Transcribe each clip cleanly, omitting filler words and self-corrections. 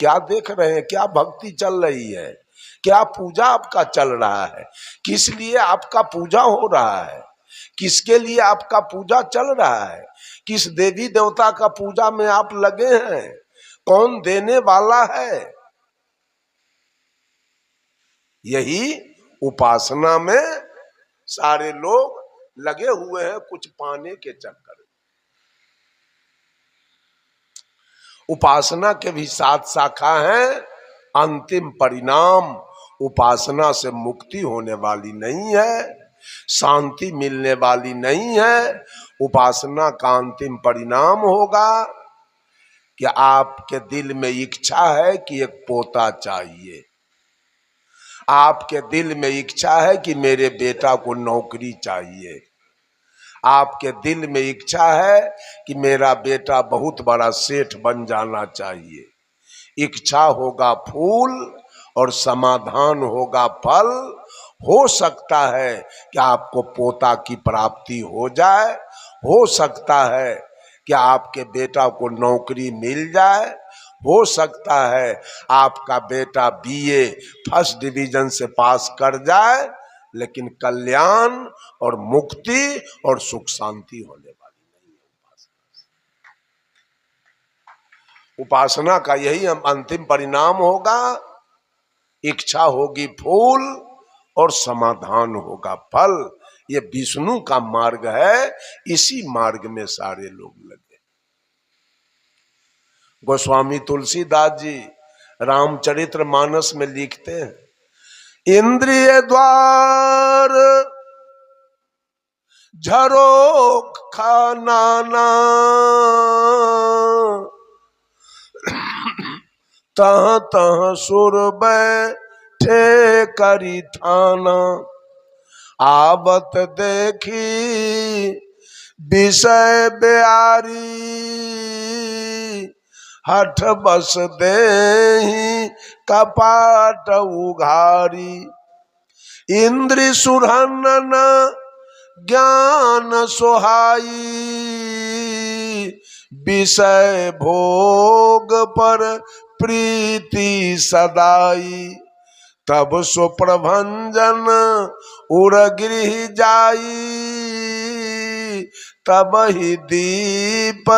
क्या देख रहे हैं, क्या भक्ति चल रही है, क्या पूजा आपका चल रहा है, किस लिए आपका पूजा हो रहा है, किसके लिए आपका पूजा चल रहा है, किस देवी देवता का पूजा में आप लगे हैं, कौन देने वाला है। यही उपासना में सारे लोग लगे हुए हैं कुछ पाने के चक्कर में। उपासना के भी 7 शाखा हैं। अंतिम परिणाम उपासना से मुक्ति होने वाली नहीं है, शांति मिलने वाली नहीं है। उपासना का अंतिम परिणाम होगा कि आपके दिल में इच्छा है कि एक पोता चाहिए, आपके दिल में इच्छा है कि मेरे बेटा को नौकरी चाहिए, आपके दिल में इच्छा है कि मेरा बेटा बहुत बड़ा सेठ बन जाना चाहिए। इच्छा होगा फूल और समाधान होगा फल। हो सकता है कि आपको पोता की प्राप्ति हो जाए, हो सकता है कि आपके बेटा को नौकरी मिल जाए, हो सकता है आपका बेटा बीए फर्स्ट डिवीजन से पास कर जाए, लेकिन कल्याण और मुक्ति और सुख शांति होने वाली नहीं है। उपासना का यही अंतिम परिणाम होगा। इच्छा होगी फूल और समाधान होगा फल। ये विष्णु का मार्ग है, इसी मार्ग में सारे लोग लगे। गोस्वामी तुलसीदास जी रामचरित्र मानस में लिखते हैं, इंद्रिय द्वार झरोखा नाना, तह तह सुर बैठे करी थाना, आवत देखी विषय ब्यारी, हठ बस देहि कपाट उघारी, इंद्रि सुरहनन ज्ञान सोहाई, विषय भोग पर प्रीति सदाई, तब सुप्रभंजन उर गृह जाई, तब ही दीप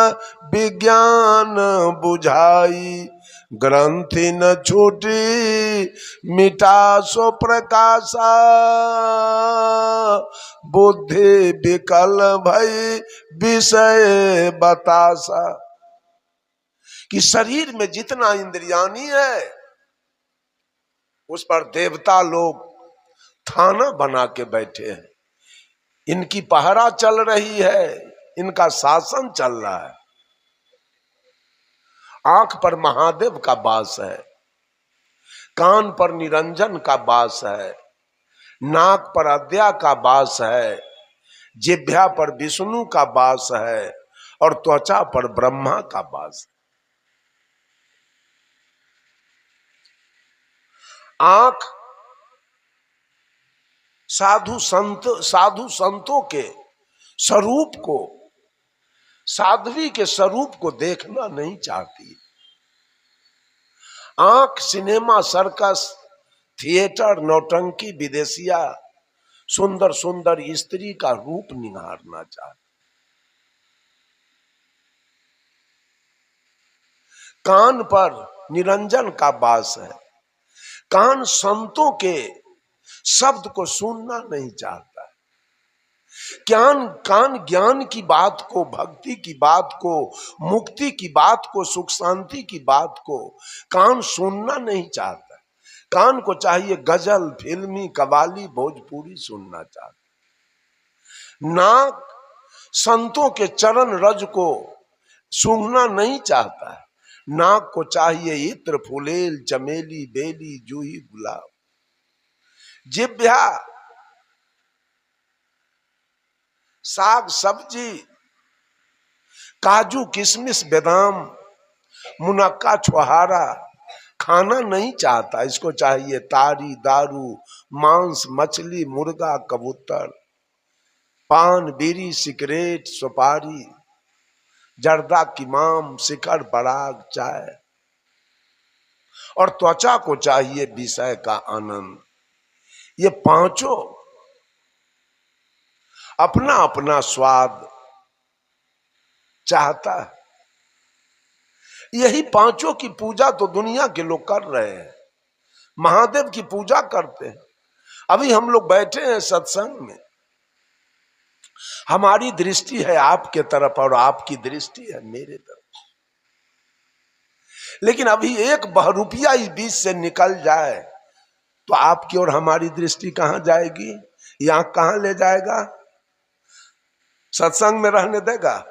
विज्ञान बुझाई, ग्रंथि न छूटी मिटा सो प्रकाशा, बुद्धि विकल भई विषय बतासा। कि शरीर में जितना इंद्रियानी है उस पर देवता लोग थाना बना के बैठे हैं, इनकी पहरा चल रही है, इनका शासन चल रहा है। आंख पर महादेव का वास है, कान पर निरंजन का वास है, नाक पर अद्या का वास है, जिह्वा पर विष्णु का वास है और त्वचा पर ब्रह्मा का वास है। आंख साधु संतों के स्वरूप को, साध्वी के स्वरूप को देखना नहीं चाहती। आंख सिनेमा, सर्कस, थिएटर, नौटंकी, विदेशिया, सुंदर सुंदर स्त्री का रूप निहारना चाहती। कान पर निरंजन का वास है, कान संतों के शब्द को सुनना नहीं चाहता है। कान ज्ञान की बात को, भक्ति की बात को, मुक्ति की बात को, सुख शांति की बात को कान सुनना नहीं चाहता है। कान को चाहिए गजल, फिल्मी, कव्वाली, भोजपुरी सुनना चाहता है। नाक संतों के चरण रज को सूंघना नहीं चाहता है। नाक को चाहिए इत्र, फुलेल, चमेली, बेली, जूही, गुलाब। जिह्वा साग सब्जी, काजू, किशमिश, बादाम, मुनक्का, छुहारा खाना नहीं चाहता। इसको चाहिए तारी, दारू, मांस, मछली, मुर्गा, कबूतर, पान, बीड़ी, सिगरेट, सुपारी, जर्दा, किमाम, शिखर, पराग, चाय। और त्वचा को चाहिए विषय का आनंद। ये पांचों अपना अपना स्वाद चाहता है। यही पांचों की पूजा तो दुनिया के लोग कर रहे हैं, महादेव की पूजा करते हैं। अभी हम लोग बैठे हैं सत्संग में, हमारी दृष्टि है आपके तरफ और आपकी दृष्टि है मेरे तरफ, लेकिन अभी एक बहरूपिया इस बीच से निकल जाए तो आपकी और हमारी दृष्टि कहां जाएगी? यहां कहां ले जाएगा? सत्संग में रहने देगा?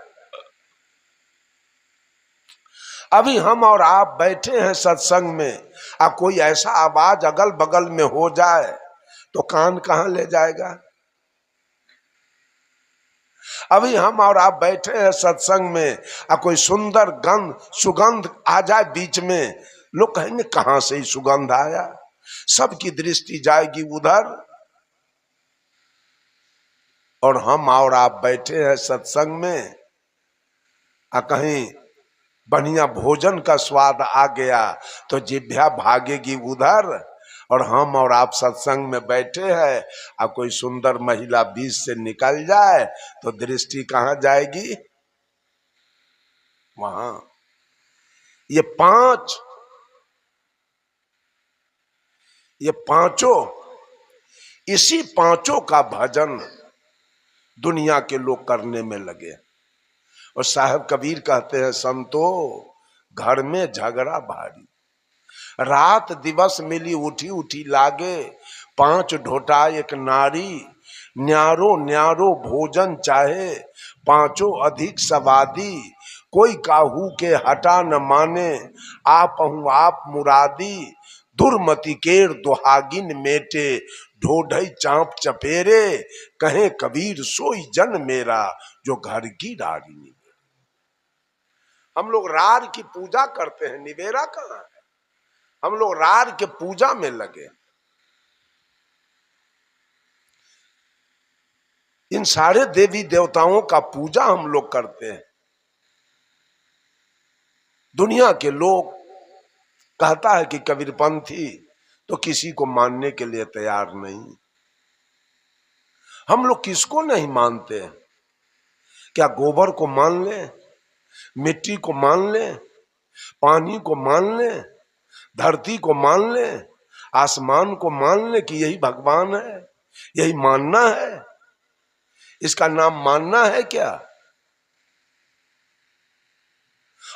अभी हम और आप बैठे हैं सत्संग में, कोई ऐसा आवाज अगल बगल में हो जाए तो कान कहां ले जाएगा? अभी हम और आप बैठे हैं सत्संग में, कोई सुंदर सुगंध आ जाए बीच में, लोग कहेंगे कहां से ही सुगंध आया? सबकी दृष्टि जाएगी उधर। और हम और आप बैठे हैं सत्संग में, कहीं बढ़िया भोजन का स्वाद आ गया तो जिह्वा भागेगी उधर। और हम और आप सत्संग में बैठे हैं, कोई सुंदर महिला बीच से निकल जाए तो दृष्टि कहां जाएगी? वहां। ये पांचों, इसी पांचों का भजन दुनिया के लोग करने में लगे। और साहब कबीर कहते हैं, संतो घर में झगड़ा भारी, रात दिवस मिली उठी उठी लागे, 5 ढोटा एक नारी, न्यारो न्यारो भोजन चाहे, पांचों अधिक सवादी, कोई काहू के हटा न माने, आप हूं आप मुरादी, दुर्मति केर दुहागिन मेटे, ढोढई चांप चपेरे, कहे कबीर सोई जन मेरा, जो घर की रारी निवेरा। हम लोग रार की पूजा करते हैं, निवेरा कहां है? हम लोग रार के पूजा में लगे। इन सारे देवी देवताओं का पूजा हम लोग करते हैं। दुनिया के लोग कहता है कि कबीरपंथी तो किसी को मानने के लिए तैयार नहीं। हम लोग किसको नहीं मानते? क्या गोबर को मान ले, मिट्टी को मान ले, पानी को मान ले, धरती को मान ले, आसमान को मान ले कि यही भगवान है? यही मानना है? इसका नाम मानना है क्या?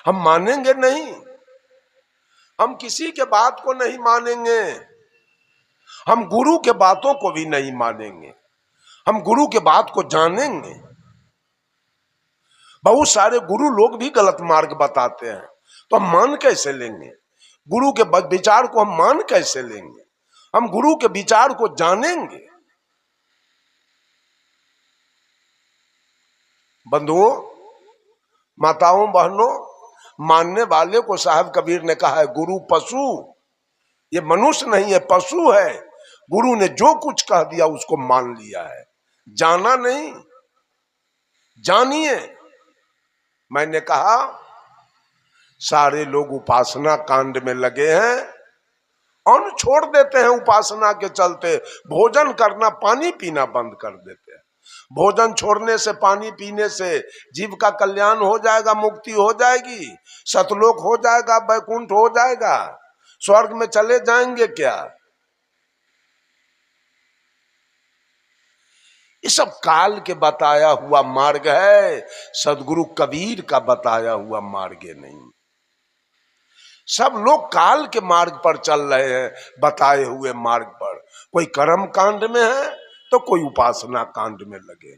हम मानेंगे नहीं। हम किसी के बात को नहीं मानेंगे। हम गुरु के बातों को भी नहीं मानेंगे। हम गुरु के बात को जानेंगे। बहुत सारे गुरु लोग भी गलत मार्ग बताते हैं, तो हम मान कैसे लेंगे? गुरु के विचार को हम मान कैसे लेंगे? हम गुरु के विचार को जानेंगे। बंधुओं, माताओं, बहनों, मानने वाले को साहब कबीर ने कहा है गुरु पशु, ये मनुष्य नहीं है, पशु है। गुरु ने जो कुछ कह दिया उसको मान लिया है, जाना नहीं। जानिए। मैंने कहा सारे लोग उपासना कांड में लगे हैं, अन्न छोड़ देते हैं उपासना के चलते, भोजन करना पानी पीना बंद कर देते हैं। भोजन छोड़ने से, पानी पीने से जीव का कल्याण हो जाएगा, मुक्ति हो जाएगी, सतलोक हो जाएगा, वैकुंठ हो जाएगा, स्वर्ग में चले जाएंगे क्या? ये सब काल के बताया हुआ मार्ग है, सदगुरु कबीर का बताया हुआ मार्ग नहीं। सब लोग काल के मार्ग पर चल रहे हैं, बताए हुए मार्ग पर। कोई कर्म कांड में है तो कोई उपासना कांड में लगे।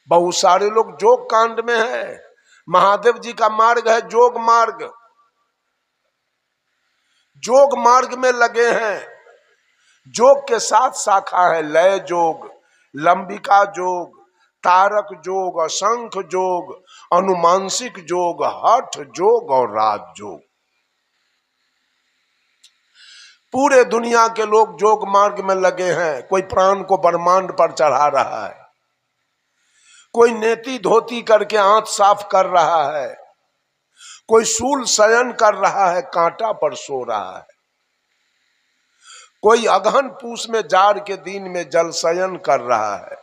बहुत सारे लोग जोग कांड में है। महादेव जी का मार्ग है जोग मार्ग, जोग मार्ग में लगे हैं। जोग के 7 शाखा है, लय जोग, लंबिका जोग, तारक जोग, असंख जोग, अनुमानसिक जोग, हठ जोग और राज जोग। पूरे दुनिया के लोग जोग मार्ग में लगे हैं। कोई प्राण को ब्रह्मांड पर चढ़ा रहा है, कोई नेति धोती करके आंख साफ कर रहा है, कोई शूल शयन कर रहा है, कांटा पर सो रहा है। कोई अगहन पूस में जाड़ के दिन में जल शयन कर रहा है।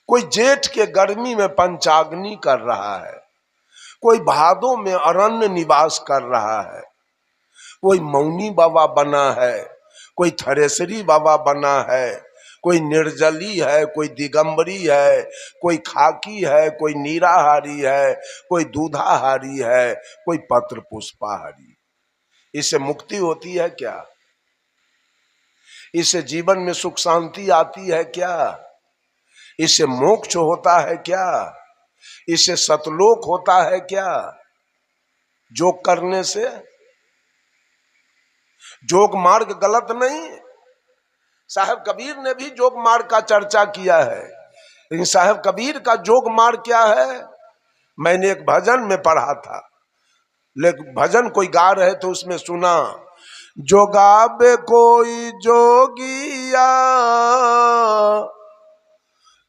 कोई जेठ के गर्मी में पंचाग्नि कर रहा है। कोई भादों में अरण्य निवास कर रहा है। कोई मौनी बाबा बना है, कोई थरेसरी बाबा बना है, कोई निर्जली है, कोई दिगंबरी है, कोई खाकी है, कोई नीराहारी है, कोई दूधाहारी है, कोई पत्र पुष्पाहारी। इससे मुक्ति होती है क्या? इससे जीवन में सुख शांति आती है क्या? इससे मोक्ष होता है क्या? इससे सतलोक होता है क्या? योग करने से? योग मार्ग गलत नहीं। साहब कबीर ने भी योग मार्ग का चर्चा किया है, लेकिन साहब कबीर का योग मार्ग क्या है? मैंने एक भजन में पढ़ा था, लेकिन भजन कोई गा रहे तो उसमें सुना, जोगाबे कोई जोगिया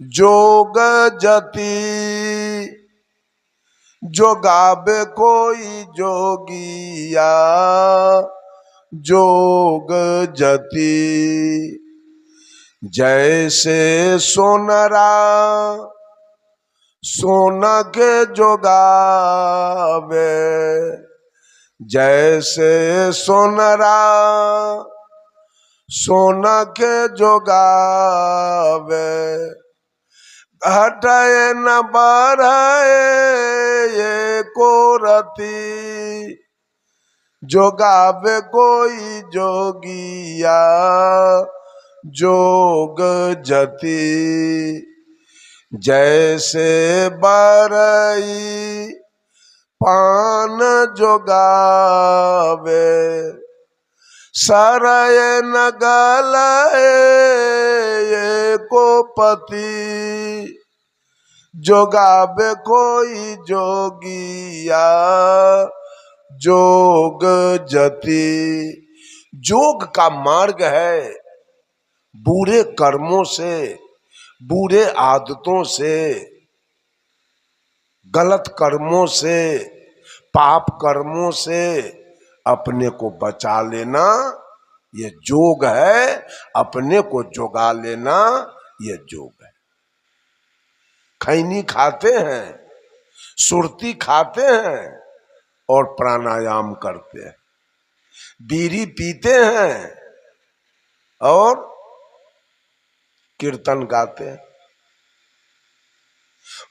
जोग जति, जोगाबे कोई जोगिया जोग जति, जैसे सोनरा सोना के जोगावे, जैसे सोनरा सोना के जोगावे, हटाए न बढ़ाए ये को रति, जोगावे कोई जोगिया जोग जति, जैसे बरई पान जोगावे, सरय न गलए ये को पति, जोगावे कोई जोगिया जोग जति। जोग का मार्ग है बुरे कर्मों से, बुरे आदतों से, गलत कर्मों से, पाप कर्मों से अपने को बचा लेना, ये जोग है। अपने को जोगा लेना, ये जोग है। खैनी खाते हैं, सुरती खाते हैं और प्राणायाम करते हैं, बीड़ी पीते हैं और कीर्तन गाते हैं,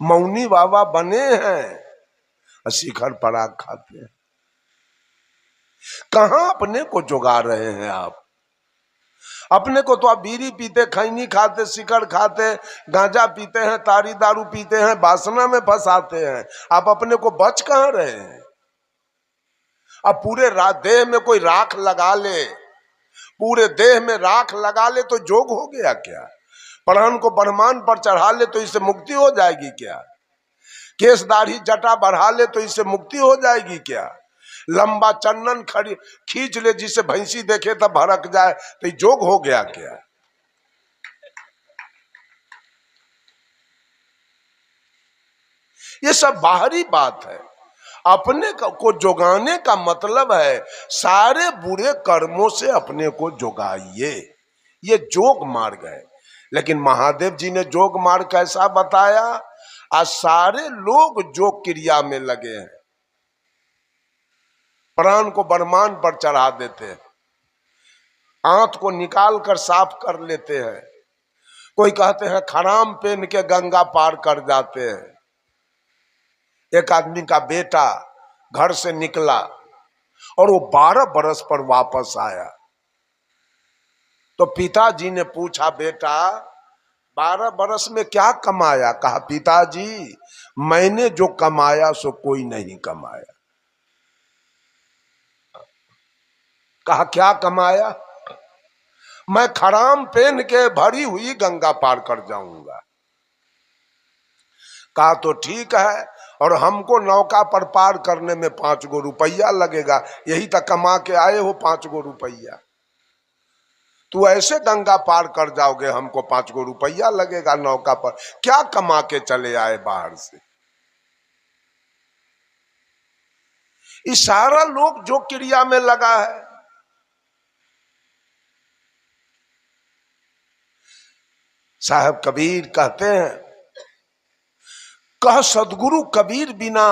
मौनी बाबा बने हैं और शिखर पराग खाते हैं। कहां अपने को जोगा रहे हैं आप? अपने को तो आप बीड़ी पीते, खैनी खाते, शिखर खाते, गांजा पीते हैं, तारी दारू पीते हैं, वासना में फंसाते हैं। आप अपने को बच कहां रहे हैं? अब पूरे देह में कोई राख लगा ले, पूरे देह में राख लगा ले तो जोग हो गया क्या? प्राण को ब्रह्मांड पर चढ़ा ले तो इससे मुक्ति हो जाएगी क्या? केस दाढ़ी जटा बढ़ा ले तो इससे मुक्ति हो जाएगी क्या? लंबा चंदन खींच ले, जिसे भैंसी देखे तब भड़क जाए, तो ये जोग हो गया क्या? ये सब बाहरी बात है। अपने को जोगाने का मतलब है सारे बुरे कर्मों से अपने को जोगाइए, ये जोग मार्ग है। लेकिन महादेव जी ने जोग मार्ग कैसा बताया? आज सारे लोग जोग क्रिया में लगे हैं, प्राण को ब्रह्मांड पर चढ़ा देते हैं, आंत को निकाल कर साफ कर लेते हैं। कोई कहते हैं खराम पहन के गंगा पार कर जाते हैं। एक आदमी का बेटा घर से निकला और वो 12 बरस पर वापस आया, तो पिताजी ने पूछा, बेटा 12 बरस में क्या कमाया? कहा, पिताजी मैंने जो कमाया सो कोई नहीं कमाया। कहा, क्या कमाया? मैं खराम पहन के भरी हुई गंगा पार कर जाऊंगा। कहा, तो ठीक है, और हमको नौका पर पार करने में 5 गो रुपया लगेगा, यही तक कमा के आए हो 5 गो रुपया। तू ऐसे गंगा पार कर जाओगे, हमको 5 गो रुपया लगेगा नौका पर। क्या कमा के चले आए बाहर से? ये सारा लोग जो क्रिया में लगा है, साहब कबीर कहते हैं, कह सदगुरु कबीर बिना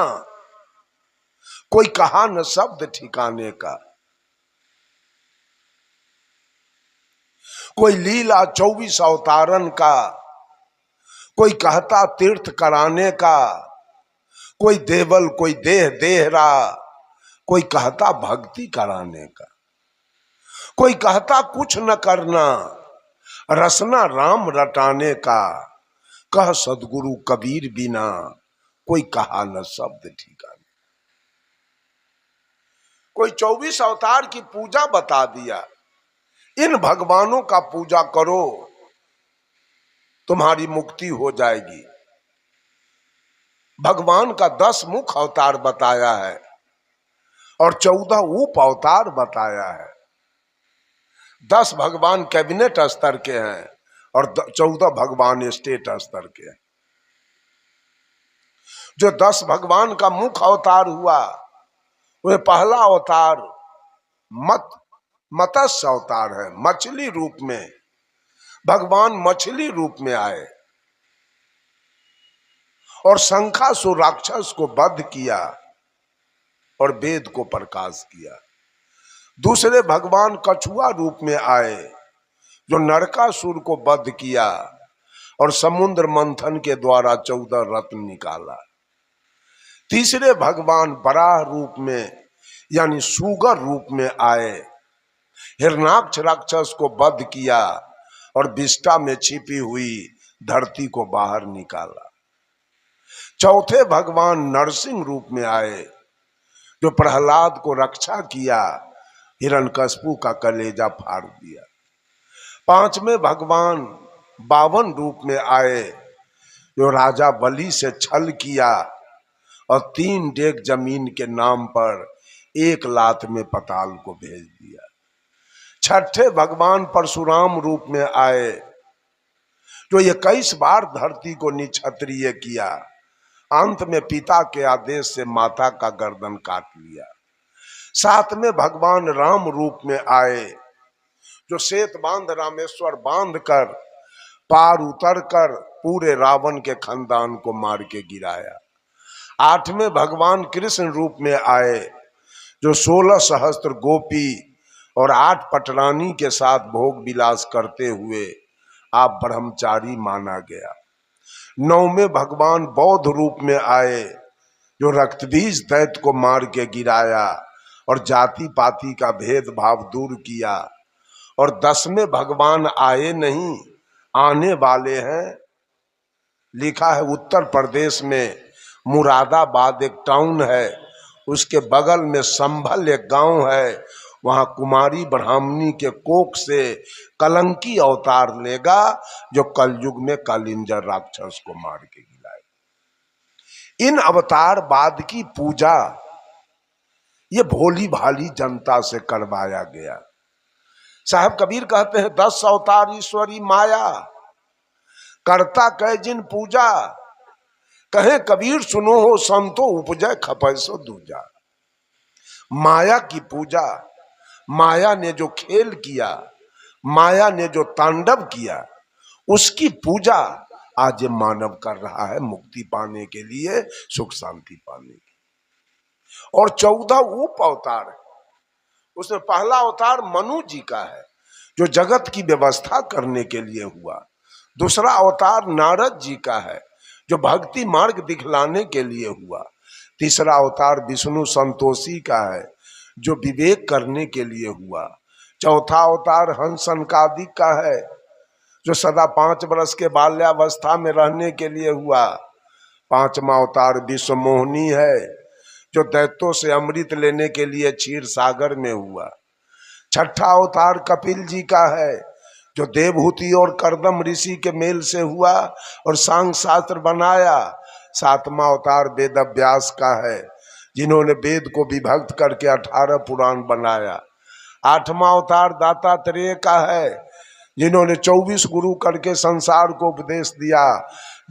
कोई कहा न शब्द ठिकाने का। कोई लीला 24 अवतारन का, कोई कहता तीर्थ कराने का, कोई देवल कोई देह देहरा, कोई कहता भक्ति कराने का, कोई कहता कुछ न करना रसना राम रटाने का। कह सदगुरु कबीर बिना कोई कहा न शब्द ठिकाने। कोई 24 अवतार की पूजा बता दिया, इन भगवानों का पूजा करो तुम्हारी मुक्ति हो जाएगी। भगवान का 10 मुख अवतार बताया है और 14 उप अवतार बताया है। 10 भगवान कैबिनेट स्तर के हैं और 14 भगवान स्टेट स्तर के हैं। जो 10 भगवान का मुख अवतार हुआ, वह पहला अवतार मत्स्य अवतार है। मछली रूप में भगवान मछली रूप में आए और शंखासुर राक्षस को वध किया और वेद को प्रकाश किया। दूसरे भगवान कछुआ रूप में आए जो नरकासुर को वध किया और समुद्र मंथन के द्वारा 14 रत्न निकाला। तीसरे भगवान बराह रूप में यानी सुगर रूप में आए, हिरणाक्ष राक्षस को वध किया और विष्ठा में छिपी हुई धरती को बाहर निकाला। चौथे भगवान नरसिंह रूप में आए जो प्रहलाद को रक्षा किया, हिरण्यकश्यप का कलेजा फाड़ दिया। पांचवें भगवान 52 रूप में आए जो राजा बलि से छल किया और 3 डेग जमीन के नाम पर 1 लात में पताल को भेज दिया। छठे भगवान परशुराम रूप में आए जो 21 बार धरती को निक्षत्रिय किया, अंत में पिता के आदेश से माता का गर्दन काट लिया। 7वें भगवान राम रूप में आए जो श्वेत बांध रामेश्वर बांध कर पार उतर कर पूरे रावण के खानदान को मार के गिराया। 8वें भगवान कृष्ण रूप में आए जो 16 सहस्त्र गोपी और 8 पटरानी के साथ भोग विलास करते हुए आप ब्रह्मचारी माना गया। 9वें भगवान बौद्ध रूप में आए जो रक्तबीज दैत्य को मार के गिराया और जाति पाति का भेदभाव दूर किया। और 10वें भगवान आए नहीं, आने वाले हैं। लिखा है उत्तर प्रदेश में मुरादाबाद एक टाउन है, उसके बगल में संभल एक गांव है, वहां कुमारी ब्राह्मणी के कोख से कलंकी अवतार लेगा जो कलयुग में कालिंजर राक्षस को मार के गिराए। इन अवतार बाद की पूजा ये भोली भाली जनता से करवाया गया। साहब कबीर कहते हैं 10 अवतार ईश्वरी माया, करता कह जिन पूजा, कहे कबीर सुनो हो संतो उपजय खपै सो दूजा। माया की पूजा, माया ने जो खेल किया, माया ने जो तांडव किया, उसकी पूजा आज ये मानव कर रहा है मुक्ति पाने के लिए, सुख शांति पाने के लिए। और 14 उप अवतार है। उसमें पहला अवतार मनु जी का है जो जगत की व्यवस्था करने के लिए हुआ। दूसरा अवतार नारद जी का है जो भक्ति मार्ग दिखलाने के लिए हुआ। तीसरा अवतार विष्णु संतोषी का है जो विवेक करने के लिए हुआ। चौथा अवतार हंस सनकादिक का है जो सदा 5 वर्ष के बाल्यावस्था में रहने के लिए हुआ। 5वां अवतार विश्व मोहिनी है जो दैत्यों से अमृत लेने के लिए क्षीर सागर में हुआ। 6ठा अवतार कपिल जी का है जो देवहूति और कर्दम ऋषि के मेल से हुआ और सांग शास्त्र बनाया। 7वां अवतार वेद व्यास का है जिन्होंने वेद को विभक्त करके 18 पुराण बनाया। 8वां अवतार दातात्रेय का है जिन्होंने 24 गुरु करके संसार को उपदेश दिया।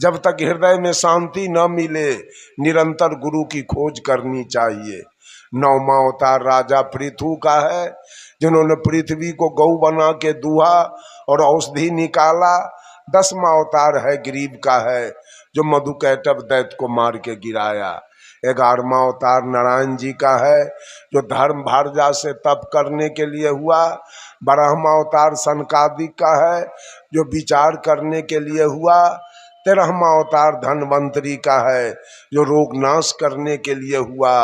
जब तक हृदय में शांति न मिले निरंतर गुरु की खोज करनी चाहिए। 9वां अवतार राजा पृथु का है, जिन्होंने पृथ्वी को गौ बना के दूहा और औषधि निकाला। 10वां अवतार है ग्रीव का है, जो मधुकैटभ दैत्य को मार के गिराया। 11वां अवतार नारायण जी का है, जो धर्म भारजा से तप करने के लिए हुआ। 12वां अवतार सनकादिक का है, जो विचार करने के लिए हुआ। 13वां अवतार धन्वंतरी का है, जो रोग नाश करने के लिए हुआ।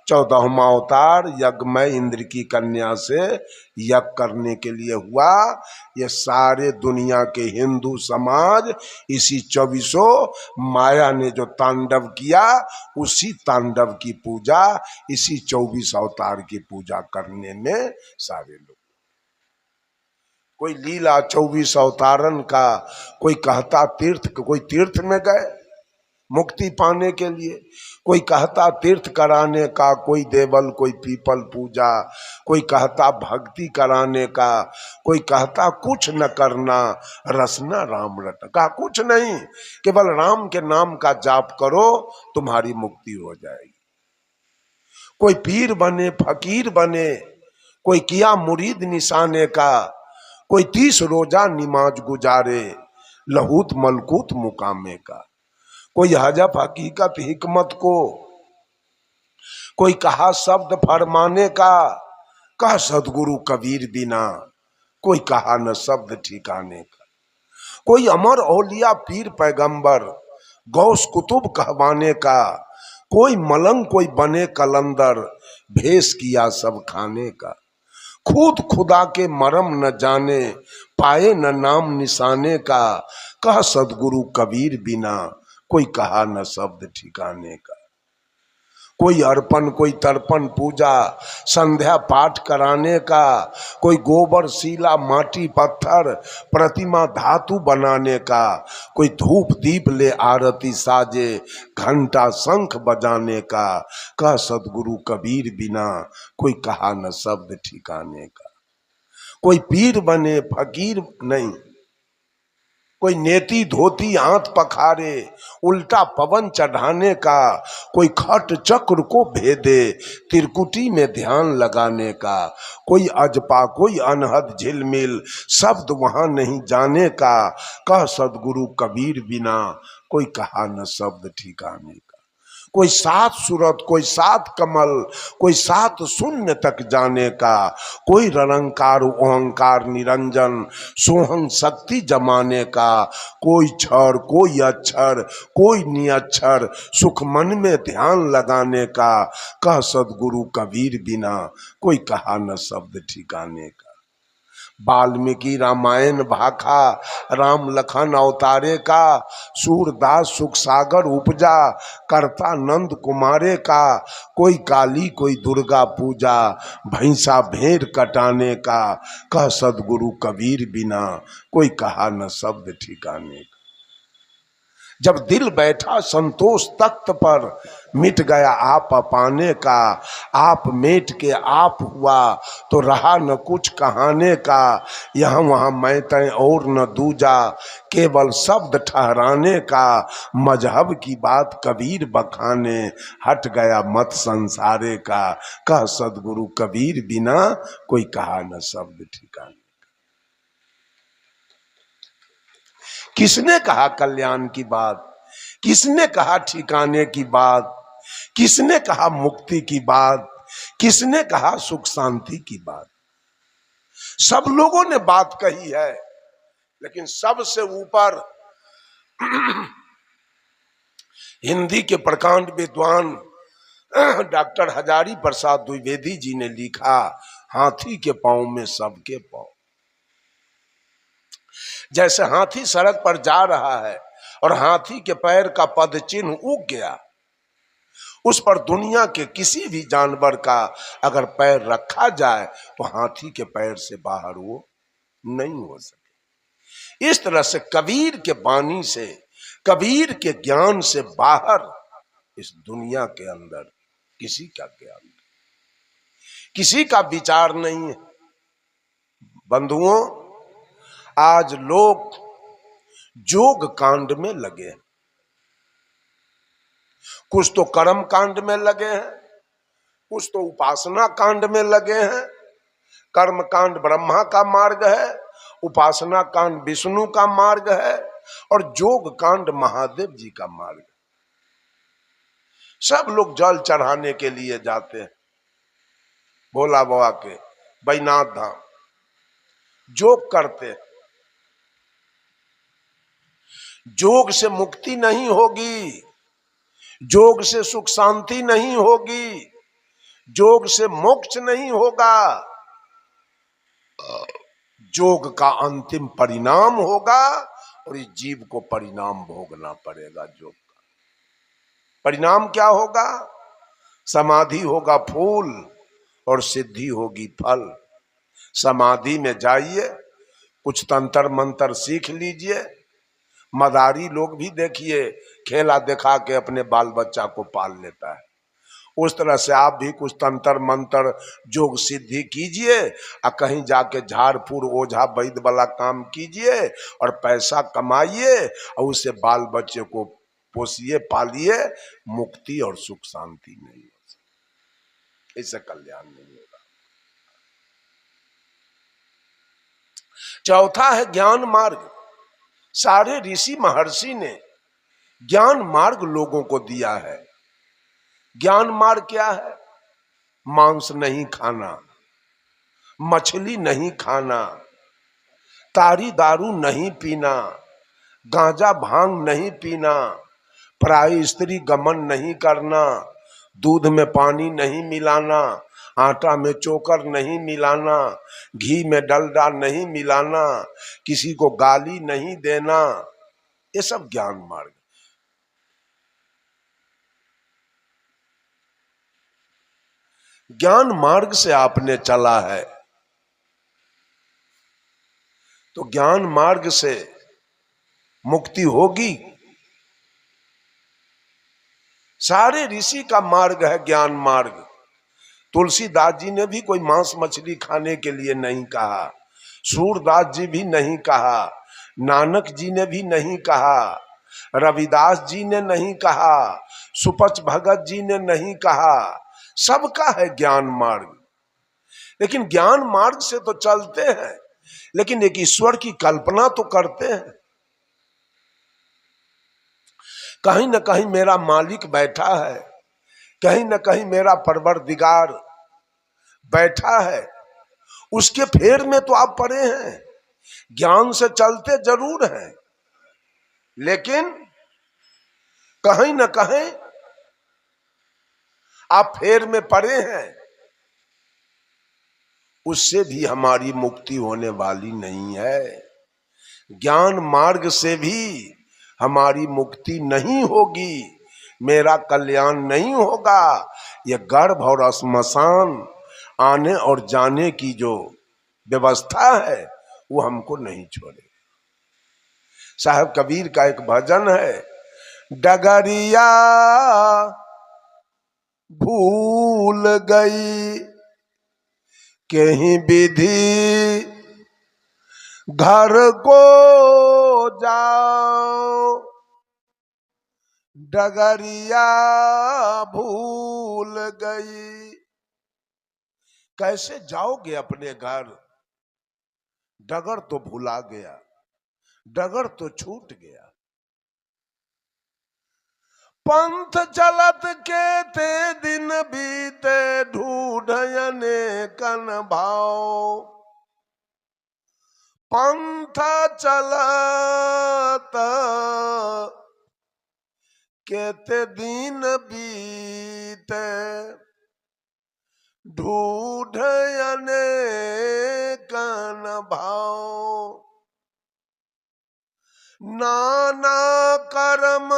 14वां अवतार यज्ञमय इंद्र की कन्या से यज्ञ करने के लिए हुआ। ये सारे दुनिया के हिंदू समाज इसी 24 माया ने जो तांडव किया, उसी तांडव की पूजा, इसी 24 अवतार की पूजा करने में सारे लोग। कोई लीला 24 अवतारन का, कोई कहता तीर्थ, कोई तीर्थ में गए मुक्ति पाने के लिए, कोई कहता तीर्थ कराने का, कोई देवल, कोई पीपल पूजा, कोई कहता भक्ति कराने का, कोई कहता कुछ न करना, रसना राम रट का, कुछ नहीं, केवल राम के नाम का जाप करो, तुम्हारी मुक्ति हो जाएगी। कोई पीर बने, फकीर बने, कोई किया मुरीद निशाने का, कोई 30 रोजा निमाज गुजारे, लहूत मलकूत मुकामे का, कोई हजफ हकीकत हिकमत को, कोई कहा शब्द फरमाने का, कह सदगुरु कबीर बिना, कोई कहा न शब्द ठिकाने का, कोई अमर औलिया पीर पैगंबर गौस कुतुब कहवाने का, कोई मलंग कोई बने कलंदर, भेष किया सब खाने का, खुद खुदा के मरम न जाने, पाए न नाम निशाने का, कह सदगुरु कबीर बिना, कोई कहा न शब्द ठिकाने का, कोई अर्पण कोई तर्पण पूजा संध्या पाठ कराने का, कोई गोबर सीला माटी पत्थर प्रतिमा धातु बनाने का, कोई धूप दीप ले आरती साजे घंटा शंख बजाने का, कह सदगुरु कबीर बिना, कोई कहा न शब्द ठिकाने का, कोई पीर बने फकीर नहीं, कोई नेती धोती हाथ पखारे उल्टा पवन चढ़ाने का, कोई खट चक्र को भेदे त्रिकुटी में ध्यान लगाने का, कोई अजपा कोई अनहद झिलमिल शब्द वहां नहीं जाने का, कह सदगुरु कबीर बिना, कोई कहा न शब्द ठिकाने का, कोई 7 सूरत कोई 7 कमल, कोई 7 शून्य तक जाने का, कोई रंकार ओंकार निरंजन सोहं शक्ति जमाने का, कोई क्षर कोई अक्षर कोई निअक्षर सुख मन में ध्यान लगाने का, कह सदगुरु कबीर बिना, कोई कहा न शब्द ठिकाने का। वाल्मीकि रामायण भाखा राम लखन अवतारे का, सूरदास सुख सागर उपजा करता नंद कुमारे का, कोई काली कोई दुर्गा पूजा भैंसा भेड़ कटाने का, कह सदगुरु कबीर बिना, कोई कहा न शब्द ठिकाने का। जब दिल बैठा संतोष तख्त पर मिट गया आप पाने का, आप मेट के आप हुआ तो रहा न कुछ कहाने का, यहाँ वहाँ मैं तय और न दूजा केवल शब्द ठहराने का, मजहब की बात कबीर बखाने हट गया मत संसारे का, कह सदगुरु कबीर बिना, कोई कहा न शब्द ठिकाने। किसने कहा कल्याण की बात, किसने कहा ठिकाने की बात, किसने कहा मुक्ति की बात, किसने कहा सुख शांति की बात। सब लोगों ने बात कही है, लेकिन सबसे ऊपर हिंदी के प्रकांड विद्वान डॉक्टर हजारी प्रसाद द्विवेदी जी ने लिखा, हाथी के पांव में सबके पांव। जैसे हाथी सड़क पर जा रहा है और हाथी के पैर का पद चिन्ह उग गया, उस पर दुनिया के किसी भी जानवर का अगर पैर रखा जाए तो हाथी के पैर से बाहर वो नहीं हो सके। इस तरह से कबीर के वाणी से, कबीर के ज्ञान से बाहर इस दुनिया के अंदर किसी का ज्ञान नहीं, किसी का विचार नहीं है। बंधुओं, आज लोग जोग कांड में लगे हैं, कुछ तो कर्म कांड में लगे हैं, कुछ तो उपासना कांड में लगे हैं। कर्म कांड ब्रह्मा का मार्ग है, उपासना कांड विष्णु का मार्ग है, और योग कांड महादेव जी का मार्ग है। सब लोग जल चढ़ाने के लिए जाते हैं भोला बाबा के बैजनाथ धाम, योग करते हैं। योग से मुक्ति नहीं होगी, योग से सुख शांति नहीं होगी, योग से मोक्ष नहीं होगा। योग का अंतिम परिणाम होगा और इस जीव को परिणाम भोगना पड़ेगा। योग का परिणाम क्या होगा? समाधि होगा फूल और सिद्धि होगी फल। समाधि में जाइए, कुछ तंत्र मंत्र सीख लीजिए। मदारी लोग भी देखिए खेला दिखा के अपने बाल बच्चा को पाल लेता है। उस तरह से आप भी कुछ तंत्र मंत्र योग सिद्धि कीजिए और कहीं जाके झाड़फूड़ ओझा वैद्य वाला काम कीजिए और पैसा कमाइए और उससे बाल बच्चे को पोसिए पालिए। मुक्ति और सुख शांति नहीं हो सकती, इससे कल्याण नहीं होगा। चौथा है ज्ञान मार्ग। सारे ऋषि महर्षि ने ज्ञान मार्ग लोगों को दिया है। ज्ञान मार्ग क्या है? मांस नहीं खाना, मछली नहीं खाना, तारी दारू नहीं पीना, गांजा भांग नहीं पीना, पराई स्त्री गमन नहीं करना, दूध में पानी नहीं मिलाना, आटा में चोकर नहीं मिलाना, घी में डलडा नहीं मिलाना, किसी को गाली नहीं देना। ये सब ज्ञान मार्ग। ज्ञान मार्ग से आपने चला है तो ज्ञान मार्ग से मुक्ति होगी। सारे ऋषि का मार्ग है ज्ञान मार्ग। तुलसीदास जी ने भी कोई मांस मछली खाने के लिए नहीं कहा, सूरदास जी भी नहीं कहा, नानक जी ने भी नहीं कहा, रविदास जी ने नहीं कहा, सुपच भगत जी ने नहीं कहा। सबका है ज्ञान मार्ग। लेकिन ज्ञान मार्ग से तो चलते हैं, लेकिन एक ईश्वर की कल्पना तो करते हैं। कहीं न कहीं मेरा मालिक बैठा है, कहीं न कहीं मेरा परवरदिगार बैठा है, उसके फेर में तो आप पड़े हैं। ज्ञान से चलते जरूर हैं, लेकिन कहीं न कहीं आप फेर में पड़े हैं। उससे भी हमारी मुक्ति होने वाली नहीं है। ज्ञान मार्ग से भी हमारी मुक्ति नहीं होगी, मेरा कल्याण नहीं होगा। यह गर्भ और श्मशान आने और जाने की जो व्यवस्था है वो हमको नहीं छोड़े। साहब कबीर का एक भजन है, डगरिया भूल गई कहीं विधि घर को जाओ, डगरिया भूल गई। कैसे जाओगे अपने घर? डगर तो भुला गया, डगर तो छूट गया। पंथ चलत के ते दिन बीते ढूंढने कन भाव, पंथ चलत केते दिन बीते ढूंढने कन भाव, नाना कर्म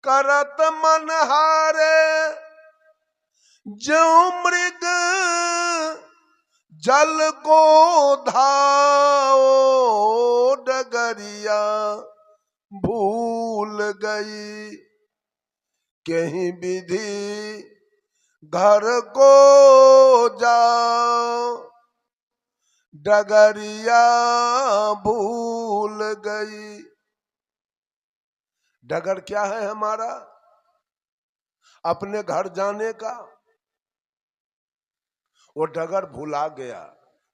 करत मन हारे, जो मृग जल को धाओ, डगरिया भूल गई कहीं विधि घर को जाओ, डगरिया भूल गई। डगर क्या है हमारा? अपने घर जाने का। वो डगर भुला गया,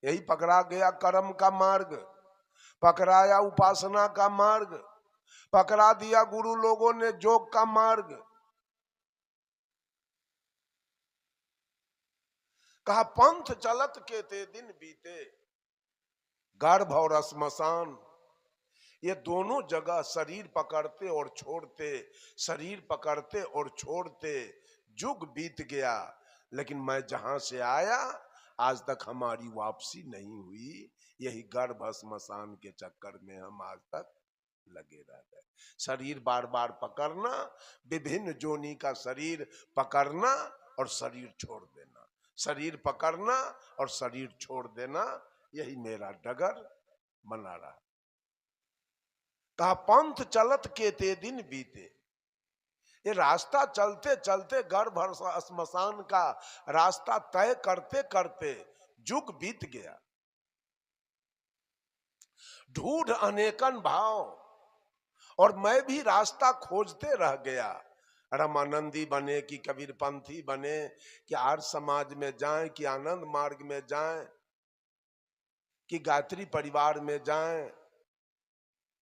यही पकड़ा गया कर्म का मार्ग, पकड़ाया उपासना का मार्ग, पकड़ा दिया गुरु लोगों ने योग का मार्ग। कहा पंथ चलत के ते दिन बीते, गर्भ और श्मशान, ये दोनों जगह शरीर पकड़ते और छोड़ते, शरीर पकड़ते और छोड़ते, युग बीत गया, लेकिन मैं जहां से आया आज तक हमारी वापसी नहीं हुई। यही गर्भ श्मशान के चक्कर में हम आज तक लगे रह गए। शरीर बार बार पकड़ना, विभिन्न जोनी का शरीर पकड़ना और शरीर छोड़ देना, शरीर पकड़ना और शरीर छोड़ देना, यही मेरा डगर बना रहा। कहा पंथ चलत के ते दिन बीते, ये रास्ता चलते चलते गर्भ और श्मशान का रास्ता तय करते करते युग बीत गया। ढूंढ अनेकन भाव, और मैं भी रास्ता खोजते रह गया। रामानंदी बने कि कबीर पंथी बने, कि आर्य समाज में जाएं, कि आनंद मार्ग में जाएं, कि गायत्री परिवार में जाएं,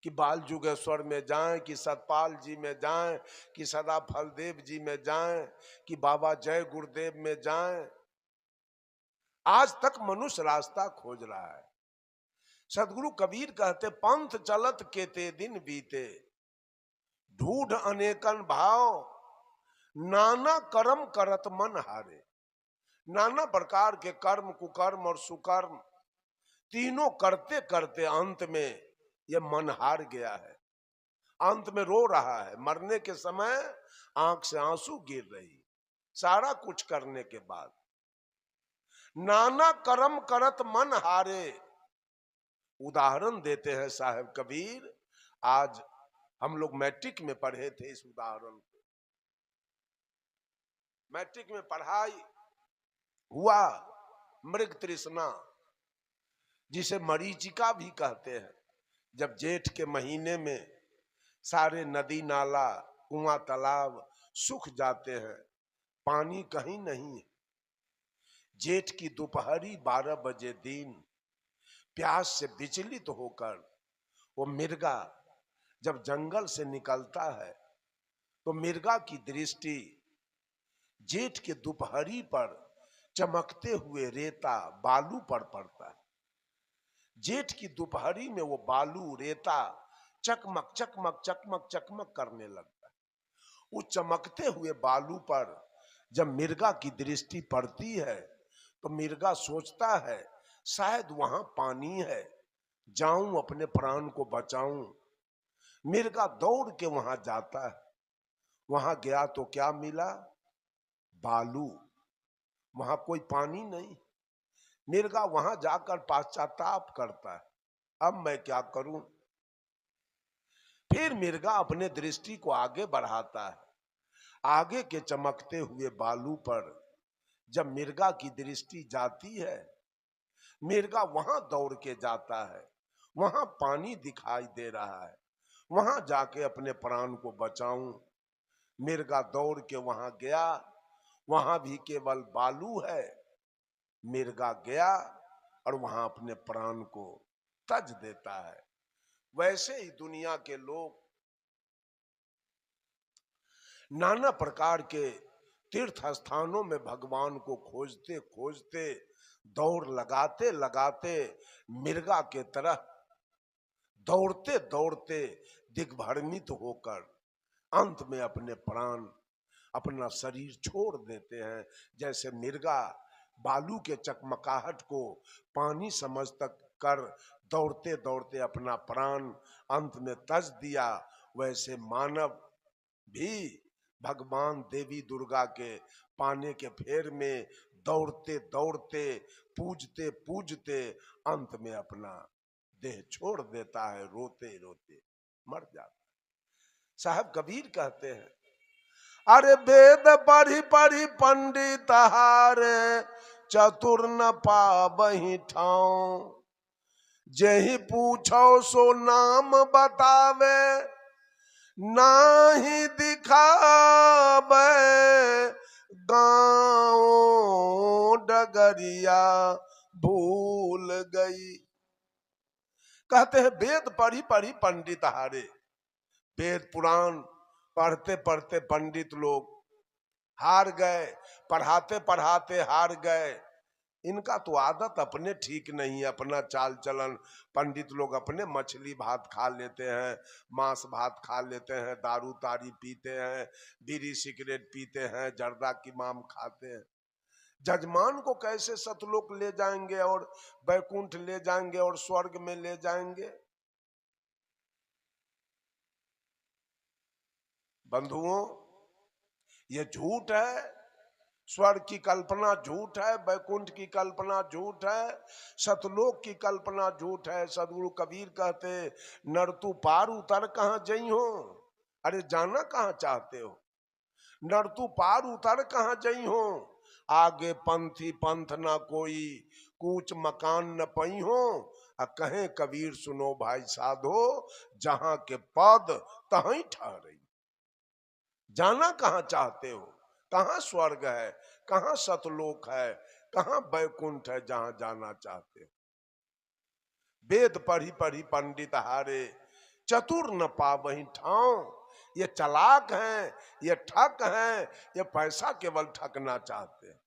कि बाल जुगेश्वर में जाएं, कि सतपाल जी में जाएं, कि सदा फलदेव जी में जाएं, कि बाबा जय गुरुदेव में जाएं। आज तक मनुष्य रास्ता खोज रहा है। सदगुरु कबीर कहते पंथ चलत के ते दिन बीते, ढूंढ अनेकन भाव, नाना कर्म करत मन हारे। नाना प्रकार के कर्म, कुकर्म और सुकर्म तीनों करते करते अंत में यह मन हार गया है, अंत में रो रहा है। मरने के समय आंख से आंसू गिर रही, सारा कुछ करने के बाद। नाना कर्म करत मन हारे, उदाहरण देते हैं साहब कबीर। आज हम लोग मैट्रिक में पढ़े थे इस उदाहरण को। मैट्रिक में पढ़ाई हुआ, मृग तृष्णा जिसे मरीचिका भी कहते हैं। जब जेठ के महीने में सारे नदी नाला कुआं तालाब सूख जाते हैं, पानी कहीं नहीं है। जेठ की दोपहरी 12 बजे दिन प्यास से विचलित होकर वो मिर्गा जब जंगल से निकलता है तो मिर्गा की दृष्टि जेठ के दोपहरी पर चमकते हुए रेता बालू पर पड़ता है। जेठ की दोपहरी में वो बालू रेता चकमक चकमक चकमक चकमक करने लगता है। उस चमकते हुए बालू पर जब मिर्गा की दृष्टि पड़ती है तो मिर्गा सोचता है शायद वहां पानी है, जाऊं अपने प्राण को बचाऊं। मिर्गा दौड़ के वहां जाता है। वहां गया तो क्या मिला? बालू, वहां कोई पानी नहीं। मिर्गा वहां जाकर पश्चाताप करता है, अब मैं क्या करूं। फिर मिर्गा अपने दृष्टि को आगे बढ़ाता है। आगे के चमकते हुए बालू पर जब मिर्गा की दृष्टि जाती है, मिर्गा वहां दौड़ के जाता है, वहां पानी दिखाई दे रहा है, वहां जाके अपने प्राण को बचाऊं। मिर्गा दौड़ के वहां गया, वहां भी केवल बालू है। मिर्गा गया और वहां अपने प्राण को तज देता है। वैसे ही दुनिया के लोग नाना प्रकार के तीर्थ स्थानों में भगवान को खोजते खोजते, दौड़ लगाते लगाते मिर्गा के तरह दौड़ते दौड़ते दिग्भ्रमित होकर अंत में अपने प्राण, अपना शरीर छोड़ देते हैं। जैसे मिर्गा बालू के चकमकाहट को पानी समझ तक कर दौड़ते दौड़ते अपना प्राण अंत में तज दिया, वैसे मानव भी भगवान देवी दुर्गा के पाने के फेर में दौड़ते दौड़ते, पूजते पूजते अंत में अपना देह छोड़ देता है, रोते रोते मर जाता है। साहब कबीर कहते हैं, अरे वेद पढ़ी पढ़ी पंडित हारे, चतुर न पाबहि ठाऊं। जेहि पूछो सो नाम बतावे, नाही दिखावे गाँव डगरिया भूल गई। कहते हैं वेद पढ़ी पढ़ी पंडित हारे। वेद पुराण पढ़ते पढ़ते पंडित लोग हार गए, पढ़ाते पढ़ाते हार गए। इनका तो आदत अपने ठीक नहीं है, अपना चाल चलन। पंडित लोग अपने मछली भात खा लेते हैं, मांस भात खा लेते हैं, दारू तारी पीते हैं, बीड़ी सिगरेट पीते हैं, जर्दा की माम खाते हैं। जजमान को कैसे सतलोक ले जाएंगे और बैकुंठ ले जाएंगे और स्वर्ग में ले जाएंगे? बंधुओं, ये झूठ है। स्वर्ग की कल्पना झूठ है, बैकुंठ की कल्पना झूठ है, सतलोक की कल्पना झूठ है। सदगुरु कबीर कहते, नर तू पार उतर कहां जई हो। अरे जाना कहां चाहते हो? नर तू पार उतर कहां जई हो। आगे पंथी पंथ ना कोई, कूच मकान न पई हो। कहें कबीर सुनो भाई साधो, जहां के पद तहीं ठहरई। जाना कहां चाहते हो? कहां स्वर्ग है, कहां सतलोक है, कहां बैकुंठ है जहां जाना चाहते हो? वेद पढ़ी पढ़ी पंडित हारे, चतुर न पावहीं ठाव। ये चालाक हैं, ये ठग हैं, ये पैसा केवल ठगना चाहते हैं।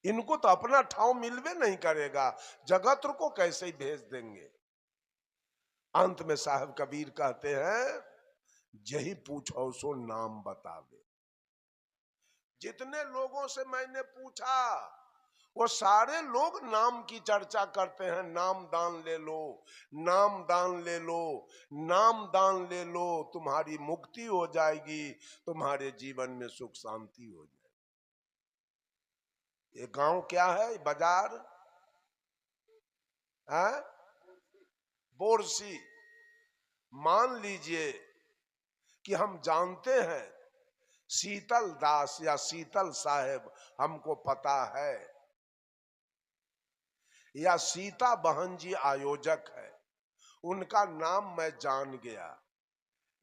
इनको तो अपना ठाव मिलवे नहीं करेगा, जगत को कैसे ही भेज देंगे। अंत में साहब कबीर कहते हैं, यही पूछो सो नाम बतावे। जितने लोगों से मैंने पूछा, वो सारे लोग नाम की चर्चा करते हैं। नाम दान ले लो, नाम दान ले लो, नाम दान ले लो, तुम्हारी मुक्ति हो जाएगी, तुम्हारे जीवन में सुख शांति हो जाएगी। ये गांव क्या है? बाजार है, बोरसी। मान लीजिए कि हम जानते हैं शीतल दास या शीतल साहेब हमको पता है, या सीता बहन जी आयोजक है, उनका नाम मैं जान गया,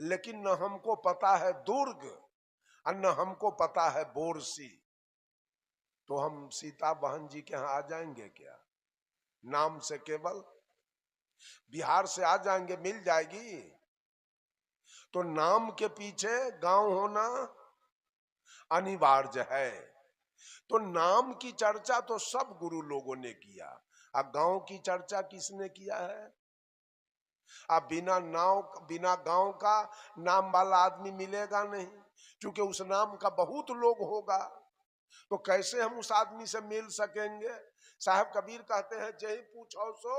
लेकिन न हमको पता है दुर्ग और न हमको पता है बोरसी। तो हम सीता बहन जी के यहाँ आ जाएंगे क्या? नाम से केवल बिहार से आ जाएंगे, मिल जाएगी। तो नाम के पीछे गांव होना अनिवार्य है। तो नाम की चर्चा तो सब गुरु लोगों ने किया, अब गांव की चर्चा किसने किया है? अब बिना गांव का नाम वाला आदमी मिलेगा नहीं, क्योंकि उस नाम का बहुत लोग होगा। तो कैसे हम उस आदमी से मिल सकेंगे? साहब कबीर कहते हैं, जही पूछो सो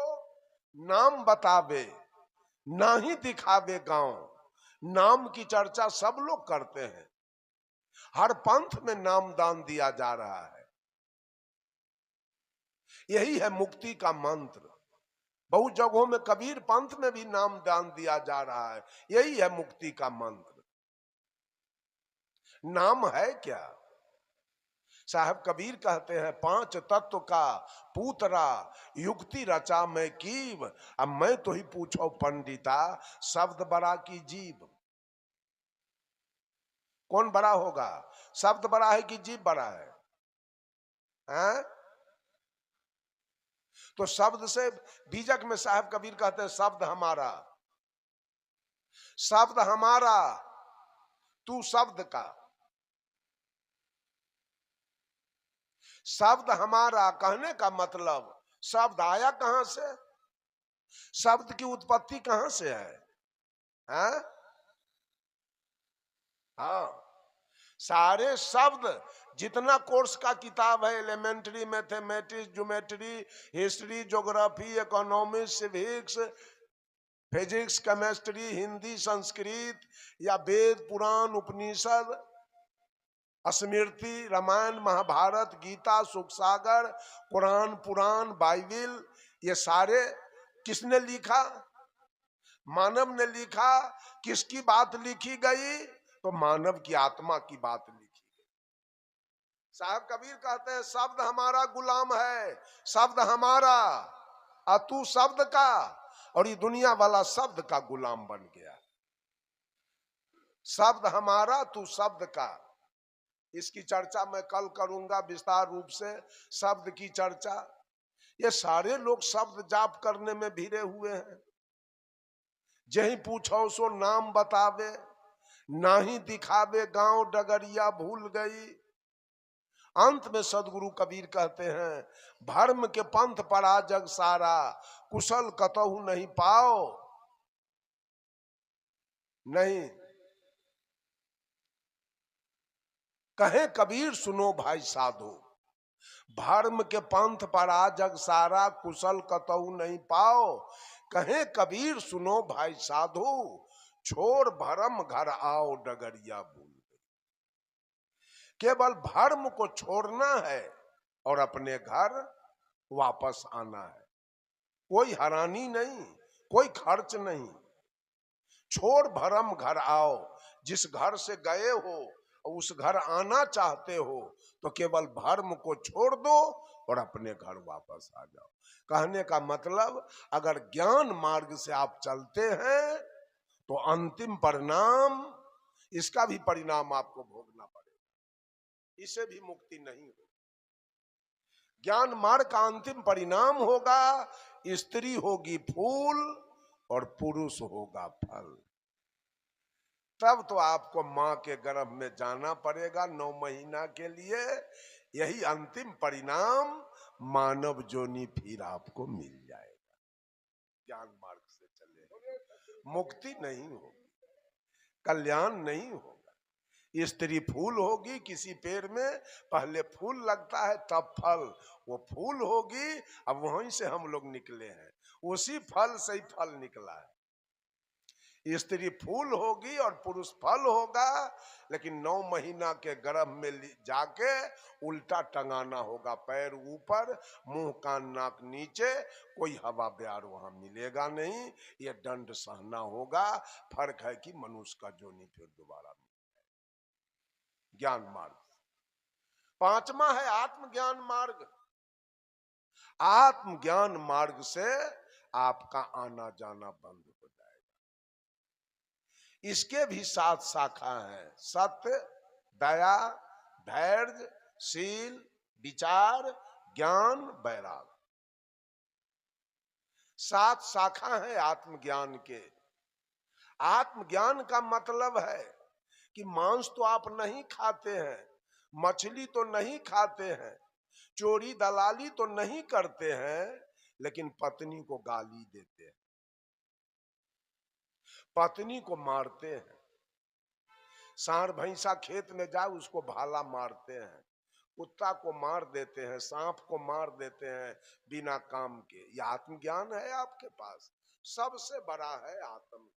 नाम बतावे, ना ही दिखावे गांव। नाम की चर्चा सब लोग करते हैं, हर पंथ में नाम दान दिया जा रहा है। यही है मुक्ति का मंत्र। बहुत जगहों में कबीर पंथ में भी नाम दान दिया जा रहा है। यही है मुक्ति का मंत्र। नाम है क्या? साहब कबीर कहते हैं, पांच तत्व का पूतरा युक्ति रचा मैं कीव। अब मैं तो ही पूछो पंडिता, शब्द बड़ा की जीव? कौन बड़ा होगा? शब्द बड़ा है कि जीव बड़ा है? हैं? तो शब्द से बीजक में साहब कबीर कहते हैं, शब्द हमारा, शब्द हमारा, तू शब्द का। शब्द हमारा कहने का मतलब, शब्द आया कहां से? शब्द की उत्पत्ति कहां से है? हैं? हाँ, सारे शब्द, जितना कोर्स का किताब है, elementary, mathematics, geometry, history, geography, economics, civics, physics, chemistry, Hindi, Sanskrit, या वेद पुराण उपनिषद, स्मृति, रामायण महाभारत, गीता, सुख सागर, कुरान, पुराण, बाइबिल, ये सारे किसने लिखा? मानव ने लिखा। किसकी बात लिखी गई? तो मानव की आत्मा की बात लिखी गई। साहब कबीर कहते हैं, शब्द हमारा गुलाम है, शब्द हमारा, और तू शब्द का, और ये दुनिया वाला शब्द का गुलाम बन गया। शब्द हमारा तू शब्द का। इसकी चर्चा मैं कल करूंगा विस्तार रूप से, शब्द की चर्चा। ये सारे लोग शब्द जाप करने में भिड़े हुए हैं। जही पूछो सो नाम बतावे, नाही दिखावे गांव डगरिया भूल गई। अंत में सदगुरु कबीर कहते हैं, भर्म के पंथ पड़ा जग सारा, कुशल कतहु नहीं पाओ। नहीं, कहे कबीर सुनो भाई साधो, भर्म के पंथ पड़ा जग सारा, कुशल कतहु नहीं पाओ। कहे कबीर सुनो भाई साधो, छोड़ भरम घर आओ डगरिया भूल गई। केवल भर्म को छोड़ना है और अपने घर वापस आना है। कोई हैरानी नहीं, कोई खर्च नहीं। छोड़ भरम घर आओ, जिस घर से गए हो उस घर आना चाहते हो तो केवल भर्म को छोड़ दो और अपने घर वापस आ जाओ। कहने का मतलब, अगर ज्ञान मार्ग से आप चलते हैं तो अंतिम परिणाम, इसका भी परिणाम आपको भोगना पड़ेगा, इसे भी मुक्ति नहीं होगी। ज्ञान मार्ग का अंतिम परिणाम होगा, स्त्री होगी फूल और पुरुष होगा फल। तब तो आपको मां के गर्भ में जाना पड़ेगा 9 महीना के लिए। यही अंतिम परिणाम, मानव जोनी फिर आपको मिल जाएगा। ज्ञान मार्ग से चले, मुक्ति नहीं होगी, कल्याण नहीं होगा। स्त्री फूल होगी किसी पेड़ में, पहले फूल लगता है तब फल, वो फूल होगी। अब वहीं से हम लोग निकले हैं, उसी फल से ही फल निकला है। स्त्री फूल होगी और पुरुष फल होगा, लेकिन 9 महीना के गर्भ में जाके उल्टा टंगाना होगा, पैर ऊपर मुंह कान नाक नीचे, कोई हवा प्यार वहां मिलेगा नहीं, ये दंड सहना होगा। फर्क है कि मनुष्य का जोनी फिर दोबारा ज्ञान मार्ग। 5वां है आत्मज्ञान मार्ग। आत्मज्ञान मार्ग से आपका आना जाना बंद हो जाएगा। इसके भी 7 शाखा हैं, सत्य, दया, धैर्य, शील, विचार, ज्ञान, वैराग। 7 शाखा है आत्मज्ञान के। आत्मज्ञान का मतलब है कि मांस तो आप नहीं खाते हैं, मछली तो नहीं खाते हैं, चोरी दलाली तो नहीं करते हैं, लेकिन पत्नी को गाली देते हैं, पत्नी को मारते हैं। सांड भैंसा खेत में जाए उसको भाला मारते हैं, कुत्ता को मार देते हैं, सांप को मार देते हैं बिना काम के। यह आत्मज्ञान है आपके पास? सबसे बड़ा है आत्मज्ञान।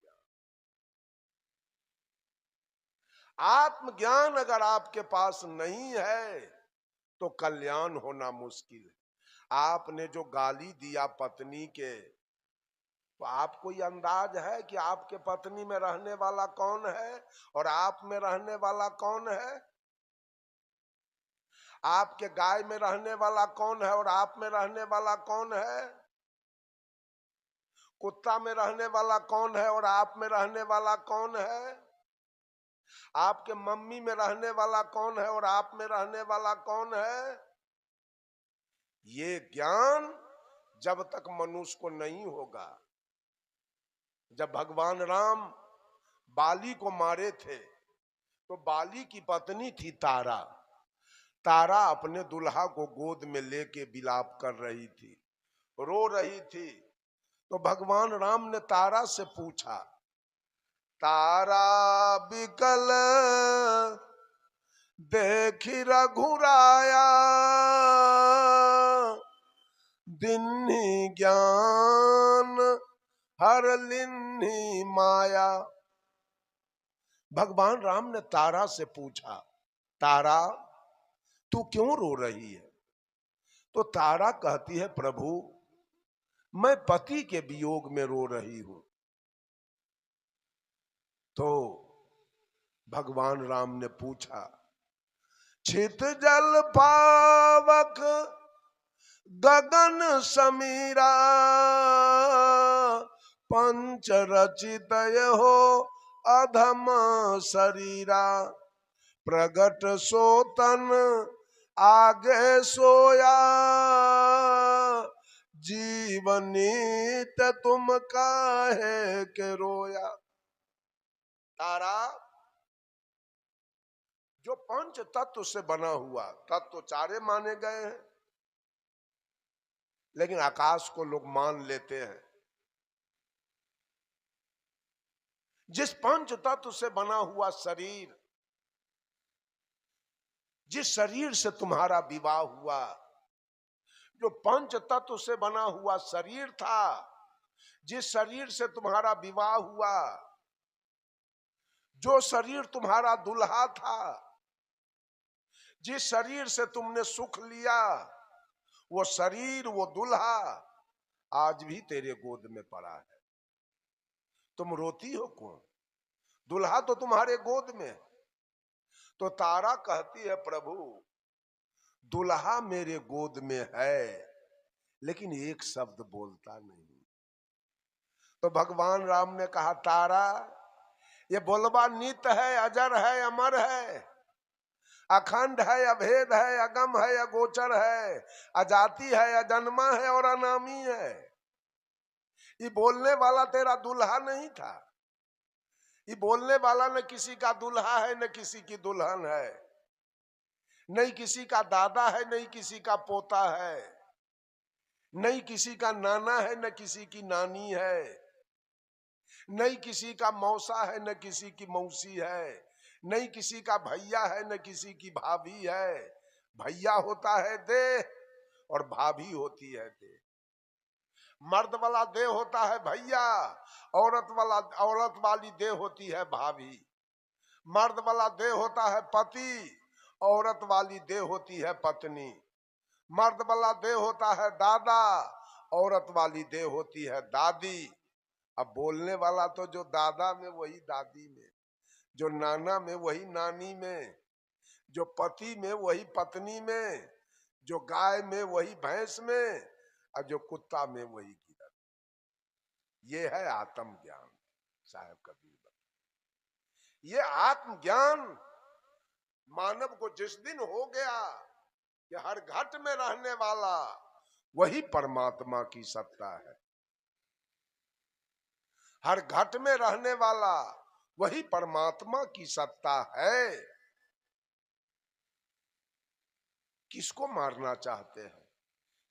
आत्मज्ञान अगर आपके पास नहीं है तो कल्याण होना मुश्किल है। आपने जो गाली दिया पत्नी के, तो आपको ये अंदाज है कि आपके पत्नी में रहने वाला कौन है और आप में रहने वाला कौन है? आपके गाय में रहने वाला कौन है और आप में रहने वाला कौन है? कुत्ता में रहने वाला कौन है और आप में रहने वाला कौन है? आपके मम्मी में रहने वाला कौन है और आप में रहने वाला कौन है? ये ज्ञान जब तक मनुष्य को नहीं होगा। जब भगवान राम बाली को मारे थे तो बाली की पत्नी थी तारा। तारा अपने दुल्हा को गोद में लेके विलाप कर रही थी, रो रही थी। तो भगवान राम ने तारा से पूछा, तारा बिकल देखी रघुराया, दिन्ही ज्ञान हर लिन्ही माया। भगवान राम ने तारा से पूछा, तारा तू क्यों रो रही है? तो तारा कहती है, प्रभु मैं पति के वियोग में रो रही हूं। तो भगवान राम ने पूछा, छित जल पावक गगन समीरा, पंच रचित हो अधम शरीरा, प्रगट सोतन आगे सोया, जीवनीत तुम काहे के रोया। तारा जो पंच तत्व से बना हुआ, तत्व चारे माने गए हैं, लेकिन आकाश को लोग मान लेते हैं। जिस पंच तत्व से बना हुआ शरीर, जिस शरीर से तुम्हारा विवाह हुआ, जो पंच तत्व से बना हुआ शरीर था, जिस शरीर से तुम्हारा विवाह हुआ, जो शरीर तुम्हारा दुल्हा था, जिस शरीर से तुमने सुख लिया, वो शरीर, वो दुल्हा आज भी तेरे गोद में पड़ा है। तुम रोती हो क्यों? दुल्हा तो तुम्हारे गोद में। तो तारा कहती है, प्रभु दुल्हा मेरे गोद में है, लेकिन एक शब्द बोलता नहीं। तो भगवान राम ने कहा, तारा ये बोलबा नित है, अजर है, अमर है, अखंड है, अभेद है, अगम है, अगोचर है, अजाति है, अजन्मा है और अनामी है। ये बोलने वाला तेरा दुल्हा नहीं था। ये बोलने वाला न किसी का दुल्हा है, न किसी की दुल्हन है, नहीं किसी का दादा है, नहीं किसी का पोता है, नहीं किसी का नाना है, न किसी की नानी है, नहीं किसी का मौसा है, न किसी की मौसी है, नहीं किसी का भैया है, न किसी की भाभी है। भैया होता है देह और भाभी होती है देह। मर्द वाला देह होता है भैया, औरत वाली देह होती है भाभी। मर्द वाला देह होता है पति, औरत वाली देह होती है पत्नी। मर्द वाला देह होता है दादा, औरत वाली देह होती है दादी। अब बोलने वाला तो जो दादा में वही दादी में, जो नाना में वही नानी में, जो पति में वही पत्नी में, जो गाय में वही भैंस में, और जो कुत्ता में वही गिरध। ये है आत्मज्ञान। साहब कबीर, ये आत्मज्ञान मानव को जिस दिन हो गया कि हर घट में रहने वाला वही परमात्मा की सत्ता है, हर घट में रहने वाला वही परमात्मा की सत्ता है। किसको मारना चाहते हैं,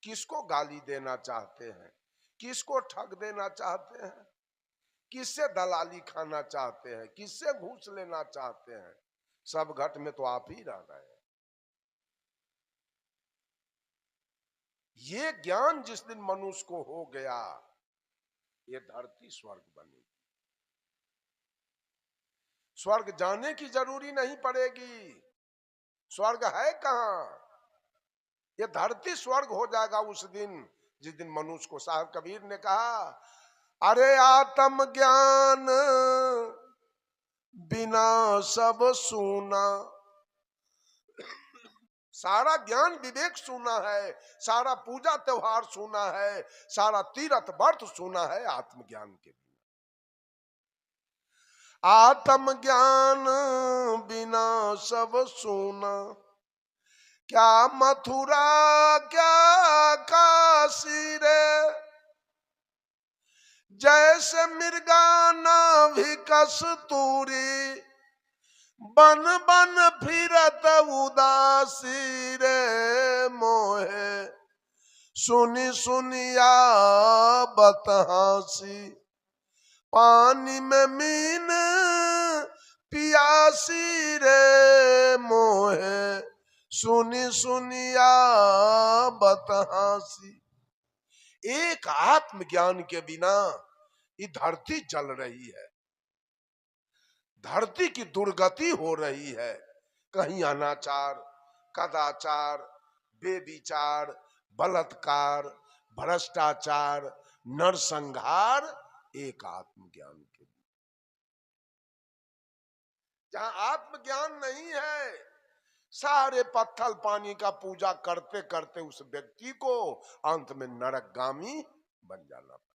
किसको गाली देना चाहते हैं, किसको ठग देना चाहते हैं, किससे दलाली खाना चाहते हैं, किससे घूस लेना चाहते हैं? सब घट में तो आप ही रह गए। ये ज्ञान जिस दिन मनुष्य को हो गया, ये धरती स्वर्ग बनेगी। स्वर्ग जाने की जरूरी नहीं पड़ेगी। स्वर्ग है कहां? ये धरती स्वर्ग हो जाएगा उस दिन, जिस दिन मनुष्य को, साहब कबीर ने कहा, अरे आत्म ज्ञान बिना सब सूना। सारा ज्ञान विवेक सुना है, सारा पूजा त्योहार सुना है, सारा तीर्थ व्रत सुना है, आत्मज्ञान के बिना। आत्मज्ञान बिना सब सुना, क्या मथुरा क्या काशी रे, जैसे मृगाना भी कस्तूरी, बन बन फिरत उदासी रे मोहे, सुनी सुनिया बतहासी, पानी में मीन पियासी रे मोहे, सुनी सुनिया बतहासी। एक आत्मज्ञान के बिना ये धरती जल रही है, धरती की दुर्गति हो रही है। कहीं अनाचार, कदाचार, बेविचार, बलात्कार, भ्रष्टाचार, नरसंहार, एक आत्मज्ञान के बिना। जहां आत्मज्ञान नहीं है, सारे पत्थल पानी का पूजा करते करते उस व्यक्ति को अंत में नरकगामी बन जाना पड़ा,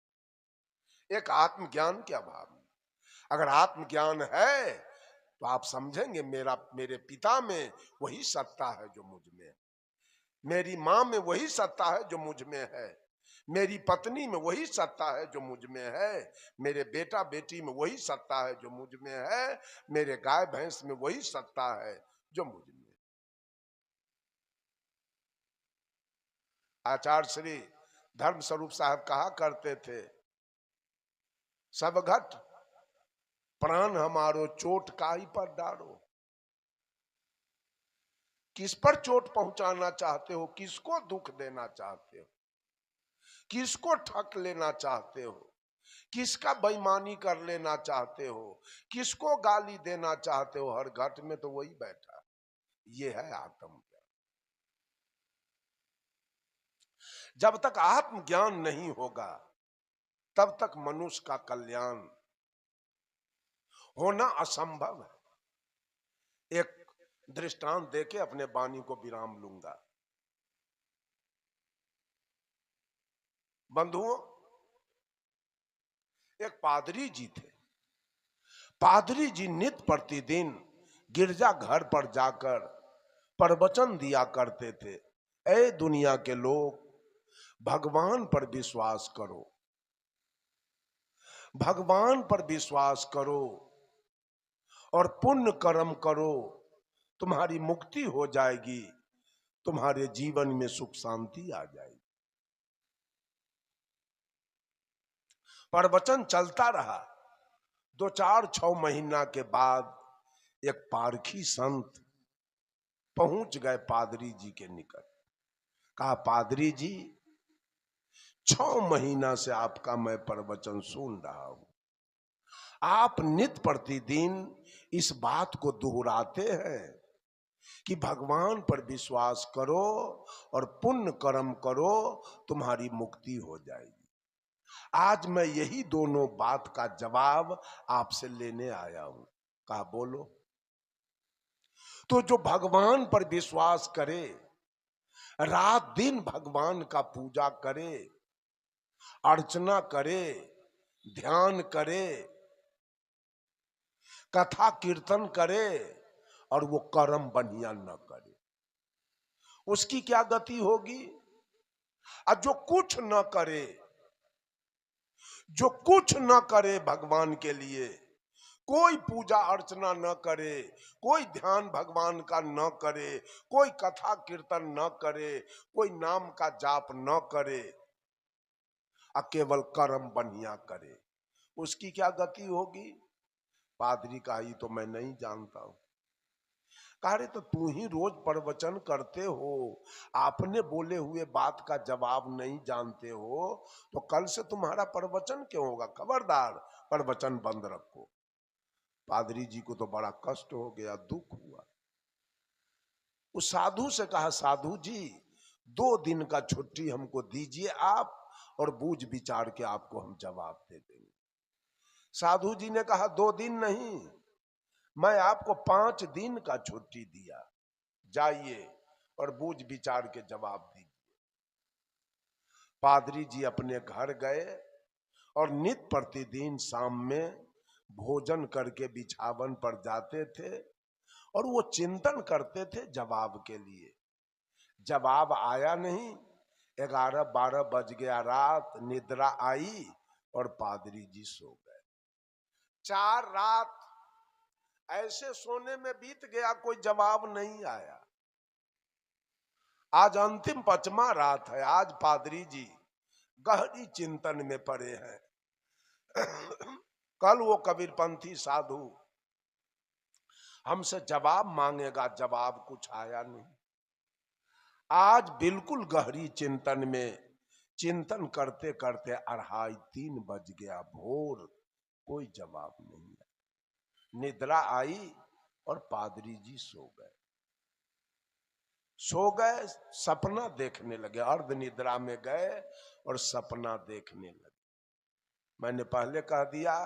एक आत्मज्ञान के अभाव में। अगर आत्मज्ञान है तो आप समझेंगे मेरे पिता में वही सत्ता है जो मुझ में है, मेरी माँ में वही सत्ता है जो मुझ में है, मेरी पत्नी में वही सत्ता है जो मुझ में है, मेरे बेटा बेटी में वही सत्ता है जो मुझ में है, मेरे गाय भैंस में वही सत्ता है जो मुझ में है। आचार्य श्री धर्म स्वरूप साहब कहा करते थे, सब घट प्राण हमारो चोट काई पर डारो। किस पर चोट पहुंचाना चाहते हो, किसको दुख देना चाहते हो, किसको ठग लेना चाहते हो, किसका बेईमानी कर लेना चाहते हो, किसको गाली देना चाहते हो, हर घट में तो वही बैठा। ये है आत्मज्ञान। जब तक आत्मज्ञान नहीं होगा तब तक मनुष्य का कल्याण होना असंभव है। एक दृष्टांत देके अपने वाणी को विराम लूंगा। बंधुओं, एक पादरी जी थे। पादरी जी नित्य प्रतिदिन गिरजा घर पर जाकर प्रवचन दिया करते थे। ऐ दुनिया के लोग, भगवान पर विश्वास करो, भगवान पर विश्वास करो और पुण्य कर्म करो, तुम्हारी मुक्ति हो जाएगी, तुम्हारे जीवन में सुख शांति आ जाएगी। प्रवचन चलता रहा। 2-4-6 महीना के बाद एक पारखी संत पहुंच गए पादरी जी के निकट। कहा, पादरी जी, 6 महीना से आपका मैं प्रवचन सुन रहा हूं। आप नित्य प्रतिदिन इस बात को दोहराते हैं कि भगवान पर विश्वास करो और पुण्य कर्म करो, तुम्हारी मुक्ति हो जाएगी। आज मैं यही दोनों बात का जवाब आपसे लेने आया हूं। कहा, बोलो। तो जो भगवान पर विश्वास करे, रात दिन भगवान का पूजा करे, अर्चना करे, ध्यान करे, कथा कीर्तन करे और वो कर्म बढ़िया न करे, उसकी क्या गति होगी? और जो कुछ न करे, जो कुछ न करे भगवान के लिए, कोई पूजा अर्चना न करे, कोई ध्यान भगवान का न करे, कोई कथा कीर्तन न करे, कोई नाम का जाप न करे, केवल कर्म बढ़िया करे, उसकी क्या गति होगी? पादरी का ही तो मैं नहीं जानता हूं। कहा, तो तू ही रोज प्रवचन करते हो, आपने बोले हुए बात का जवाब नहीं जानते हो, तो कल से तुम्हारा प्रवचन क्यों होगा? खबरदार, प्रवचन बंद रखो। पादरी जी को तो बड़ा कष्ट हो गया, दुख हुआ। उस साधु से कहा, साधु जी, 2 दिन का छुट्टी हमको दीजिए आप, और बूझ विचार के आपको हम जवाब दे देंगे। साधु जी ने कहा, 2 दिन नहीं, मैं आपको 5 दिन का छुट्टी दिया, जाइए और बूझ विचार के जवाब दीजिए। पादरी जी अपने घर गए और नित्य प्रतिदिन शाम में भोजन करके बिछावन पर जाते थे और वो चिंतन करते थे जवाब के लिए। जवाब आया नहीं। 11-12 बज गया रात, निद्रा आई और पादरी जी सो गए। 4 रात ऐसे सोने में बीत गया, कोई जवाब नहीं आया। आज अंतिम 5वां रात है। आज पादरी जी गहरी चिंतन में पड़े हैं। कल वो कबीरपंथी साधु हमसे जवाब मांगेगा, जवाब कुछ आया नहीं। आज बिल्कुल गहरी चिंतन में, चिंतन करते करते 2:30-3 बज गया, भोर, कोई जवाब नहीं है। निद्रा आई और पादरी जी सो गए। सो गए, सपना देखने लगे, अर्ध निद्रा में गए और सपना देखने लगे। मैंने पहले कह दिया,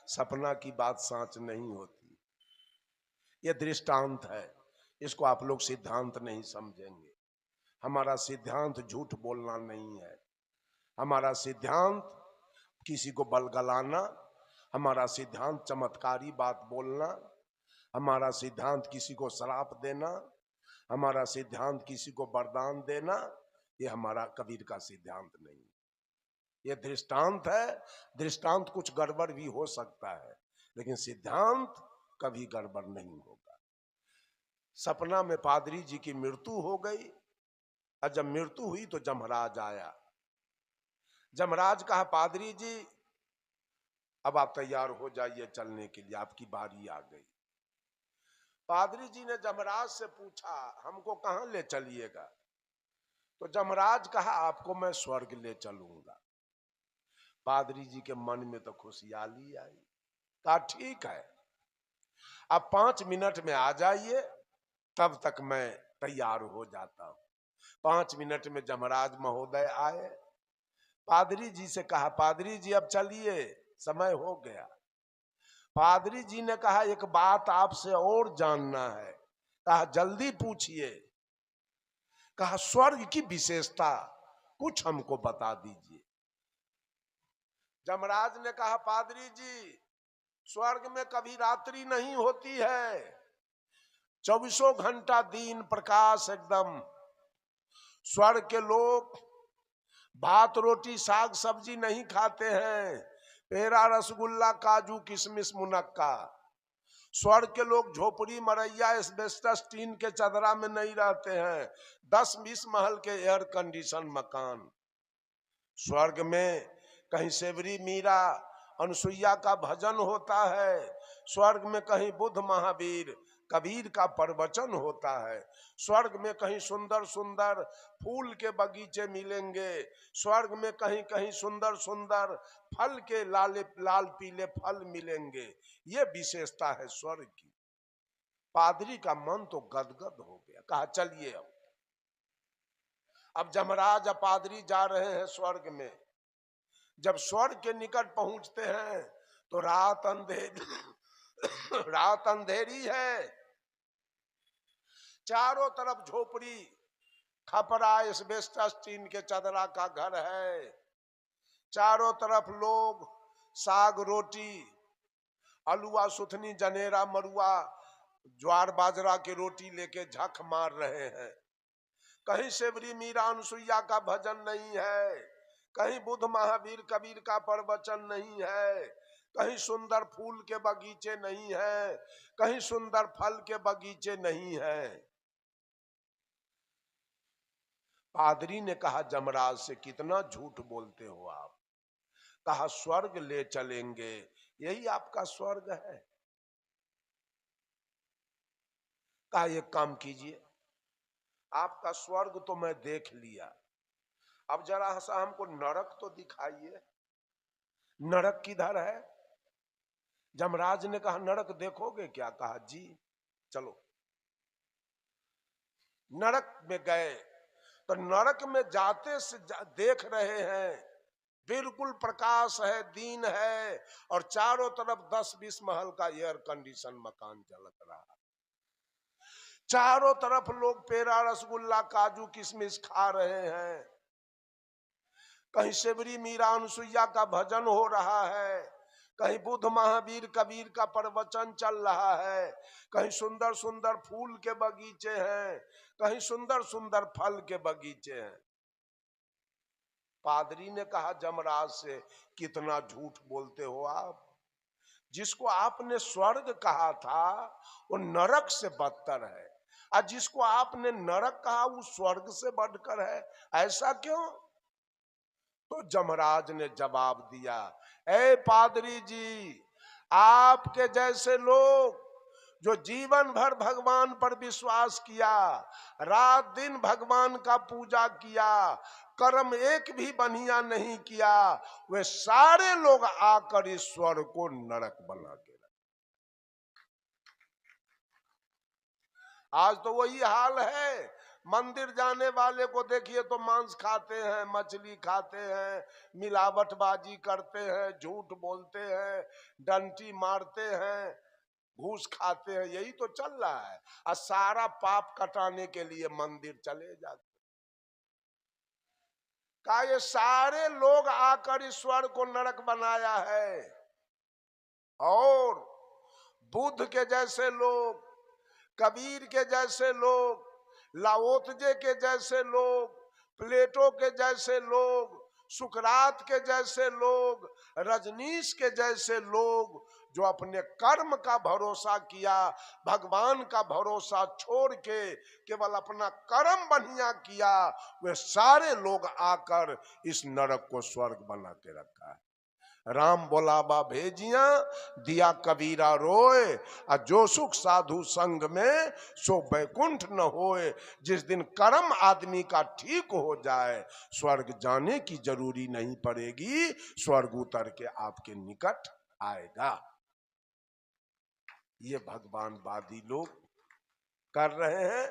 सपना की बात सच नहीं होती। यह दृष्टांत है, इसको आप लोग सिद्धांत नहीं समझेंगे। हमारा सिद्धांत झूठ बोलना नहीं है। हमारा सिद्धांत किसी को बलगलाना, हमारा सिद्धांत चमत्कारी बात बोलना, हमारा सिद्धांत किसी को श्राप देना, हमारा सिद्धांत किसी को वरदान देना, ये हमारा कबीर का सिद्धांत नहीं। ये दृष्टांत है, दृष्टांत कुछ गड़बड़ भी हो सकता है, लेकिन सिद्धांत कभी गड़बड़ नहीं होगा। सपना में पादरी जी की मृत्यु हो गई, और जब मृत्यु हुई तो जमराज आया। जमराज कहा, पादरी जी अब आप तैयार हो जाइए चलने के लिए, आपकी बारी आ गई। पादरी जी ने जमराज से पूछा, हमको कहां ले चलिएगा? तो जमराज कहा, आपको मैं स्वर्ग ले चलूंगा। पादरी जी के मन में तो खुशहाली आई। कहा, ठीक है, अब 5 मिनट में आ जाइए, तब तक मैं तैयार हो जाता हूं। 5 मिनट में जमराज महोदय आए। पादरी जी से कहा, पादरी जी अब चलिए, समय हो गया। पादरी जी ने कहा, एक बात आपसे और जानना है। कहा, जल्दी पूछिए। कहा, स्वर्ग की विशेषता कुछ हमको बता दीजिए। जमराज ने कहा, पादरी जी स्वर्ग में कभी रात्रि नहीं होती है, 24 घंटा दिन प्रकाश एकदम। स्वर्ग के लोग भात रोटी साग सब्जी नहीं खाते हैं, पेड़ा रसगुल्ला काजू किशमिश मुनक्का। स्वर्ग के लोग झोपड़ी मरैया एस्बेस्टस टीन के चदरा में नहीं रहते हैं, 10-20 महल के एयर कंडीशन मकान। स्वर्ग में कहीं सेवरी मीरा अनुसुईया का भजन होता है, स्वर्ग में कहीं बुद्ध महावीर कबीर का प्रवचन होता है, स्वर्ग में कहीं सुंदर सुंदर फूल के बगीचे मिलेंगे, स्वर्ग में कहीं कहीं सुंदर सुंदर फल के लाल पीले फल मिलेंगे। ये विशेषता है स्वर्ग की। पादरी का मन तो गदगद हो गया। कहा, चलिए अब जमराज और पादरी जा रहे हैं स्वर्ग में। जब स्वर्ग के निकट पहुंचते हैं तो रात अंधेरी है, चारों तरफ झोपड़ी खपरा एस्बेस्टस टीन के चदरा का घर है, चारों तरफ लोग साग रोटी अलुआ सुथनी जनेरा मरुआ ज्वार बाजरा की रोटी लेके झक मार रहे हैं। कहीं सेवरी मीरा अनुसुईया का भजन नहीं है, कहीं बुद्ध महावीर कबीर का प्रवचन नहीं है, कहीं सुंदर फूल के बगीचे नहीं है, कहीं सुंदर फल के बगीचे नहीं है। पादरी ने कहा, जमराज से कितना झूठ बोलते हो आप। कहा, स्वर्ग ले चलेंगे, यही आपका स्वर्ग है। कहा, एक काम कीजिए, आपका स्वर्ग तो मैं देख लिया, अब जरा सा हमको नरक तो दिखाइए। नरक किधर है? जमराज ने कहा, नरक देखोगे क्या? कहा, जी चलो। नरक में गए तो नरक में जाते से देख रहे हैं बिल्कुल प्रकाश है, दिन है, और चारों तरफ 10-20 महल का एयर कंडीशन मकान झलक रहा है। चारों तरफ लोग पेड़ा रसगुल्ला काजू किशमिश खा रहे हैं, कहीं सेवरी मीरा अनुसुईया का भजन हो रहा है, कहीं बुद्ध महावीर कबीर का प्रवचन चल रहा है, कहीं सुंदर सुंदर फूल के बगीचे हैं, कहीं सुंदर सुंदर फल के बगीचे हैं। पादरी ने कहा जमराज से, कितना झूठ बोलते हो आप। जिसको आपने स्वर्ग कहा था वो नरक से बदतर है, और जिसको आपने नरक कहा वो स्वर्ग से बढ़कर है। ऐसा क्यों? तो जमराज ने जवाब दिया, ए पादरी जी, आपके जैसे लोग जो जीवन भर भगवान पर विश्वास किया, रात दिन भगवान का पूजा किया, कर्म एक भी बढ़िया नहीं किया, वे सारे लोग आकर ईश्वर को नरक बना के रखे। आज तो वही हाल है। मंदिर जाने वाले को देखिए तो मांस खाते हैं, मछली खाते हैं, मिलावटबाजी करते हैं, झूठ बोलते हैं, डंटी मारते हैं, घूस खाते हैं, यही तो चल रहा है। और सारा पाप कटाने के लिए मंदिर चले जाते। का ये सारे लोग आकर ईश्वर को नरक बनाया है। और बुद्ध के जैसे लोग, कबीर के जैसे लोग, लाओत्जे के जैसे लोग, प्लेटो के जैसे लोग, सुकरात के जैसे लोग, रजनीश के जैसे लोग, जो अपने कर्म का भरोसा किया, भगवान का भरोसा छोड़ के केवल अपना कर्म बढ़िया किया, वे सारे लोग आकर इस नरक को स्वर्ग बना के रखा है। राम बोलाबा भेजिया, दिया कबीरा रोए, और जो सुख साधु संग में सो बैकुंठ न होए। जिस दिन कर्म आदमी का ठीक हो जाए, स्वर्ग जाने की जरूरी नहीं पड़ेगी, स्वर्ग उतर के आपके निकट आएगा। ये भगवानवादी लोग कर रहे हैं।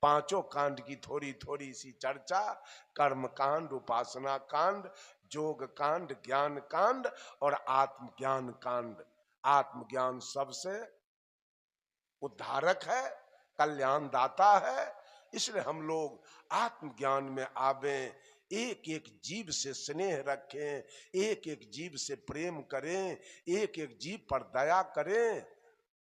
पांचों कांड की थोड़ी थोड़ी सी चर्चा, कर्म कांड, उपासना कांड, योग कांड, ज्ञान कांड और आत्मज्ञान कांड। आत्मज्ञान सबसे उद्धारक है, कल्याण दाता है, इसलिए हम लोग आत्मज्ञान में आवे, एक एक जीव से स्नेह रखें, एक एक जीव से प्रेम करें, एक एक जीव पर दया करें,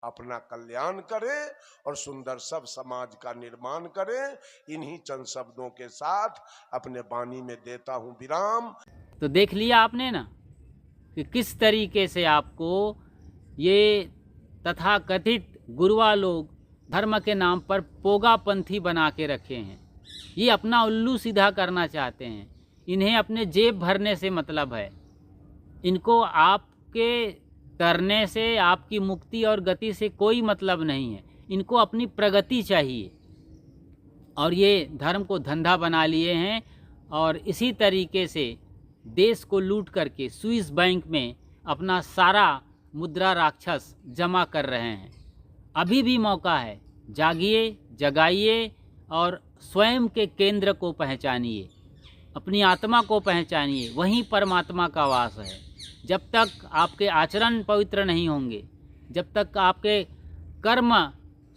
अपना कल्याण करें और सुंदर सब समाज का निर्माण करें। इन्हीं चंद शब्दों के साथ अपने वाणी में देता हूं विराम। तो देख लिया आपने ना कि किस तरीके से आपको ये तथाकथित गुरुआ लोग धर्म के नाम पर पोगापंथी बना के रखे हैं। ये अपना उल्लू सीधा करना चाहते हैं। इन्हें अपने जेब भरने से मतलब है। इनको आपके तरने से, आपकी मुक्ति और गति से कोई मतलब नहीं है। इनको अपनी प्रगति चाहिए और ये धर्म को धंधा बना लिए हैं और इसी तरीके से देश को लूट करके स्विस बैंक में अपना सारा मुद्रा राक्षस जमा कर रहे हैं। अभी भी मौका है, जागिए, जगाइए और स्वयं के केंद्र को पहचानिए, अपनी आत्मा को पहचानिए, वहीं परमात्मा का वास है। जब तक आपके आचरण पवित्र नहीं होंगे, जब तक आपके कर्म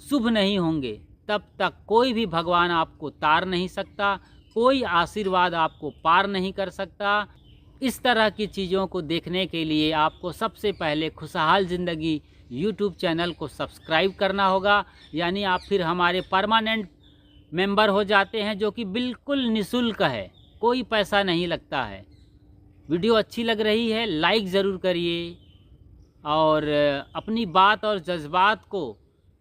शुभ नहीं होंगे, तब तक कोई भी भगवान आपको तार नहीं सकता, कोई आशीर्वाद आपको पार नहीं कर सकता। इस तरह की चीज़ों को देखने के लिए आपको सबसे पहले खुशहाल ज़िंदगी यूट्यूब चैनल को सब्सक्राइब करना होगा, यानी आप फिर हमारे परमानेंट मेंबर हो जाते हैं, जो कि बिल्कुल निःशुल्क है, कोई पैसा नहीं लगता है। वीडियो अच्छी लग रही है लाइक ज़रूर करिए और अपनी बात और जज्बात को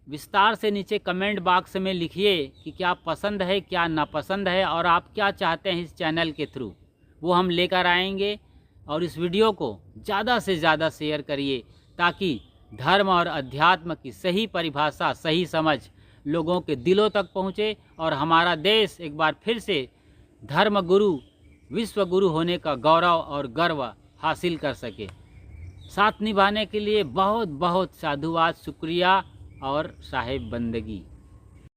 विस्तार से नीचे कमेंट बॉक्स में लिखिए कि क्या पसंद है, क्या नापसंद है और आप क्या चाहते हैं इस चैनल के थ्रू, वो हम लेकर आएंगे। और इस वीडियो को ज़्यादा से ज़्यादा शेयर करिए ताकि धर्म और अध्यात्म की सही परिभाषा, सही समझ लोगों के दिलों तक पहुँचे और हमारा देश एक बार फिर से धर्म गुरु, विश्व गुरु होने का गौरव और गर्व हासिल कर सके। साथ निभाने के लिए बहुत बहुत साधुवाद, शुक्रिया और साहेब बंदगी।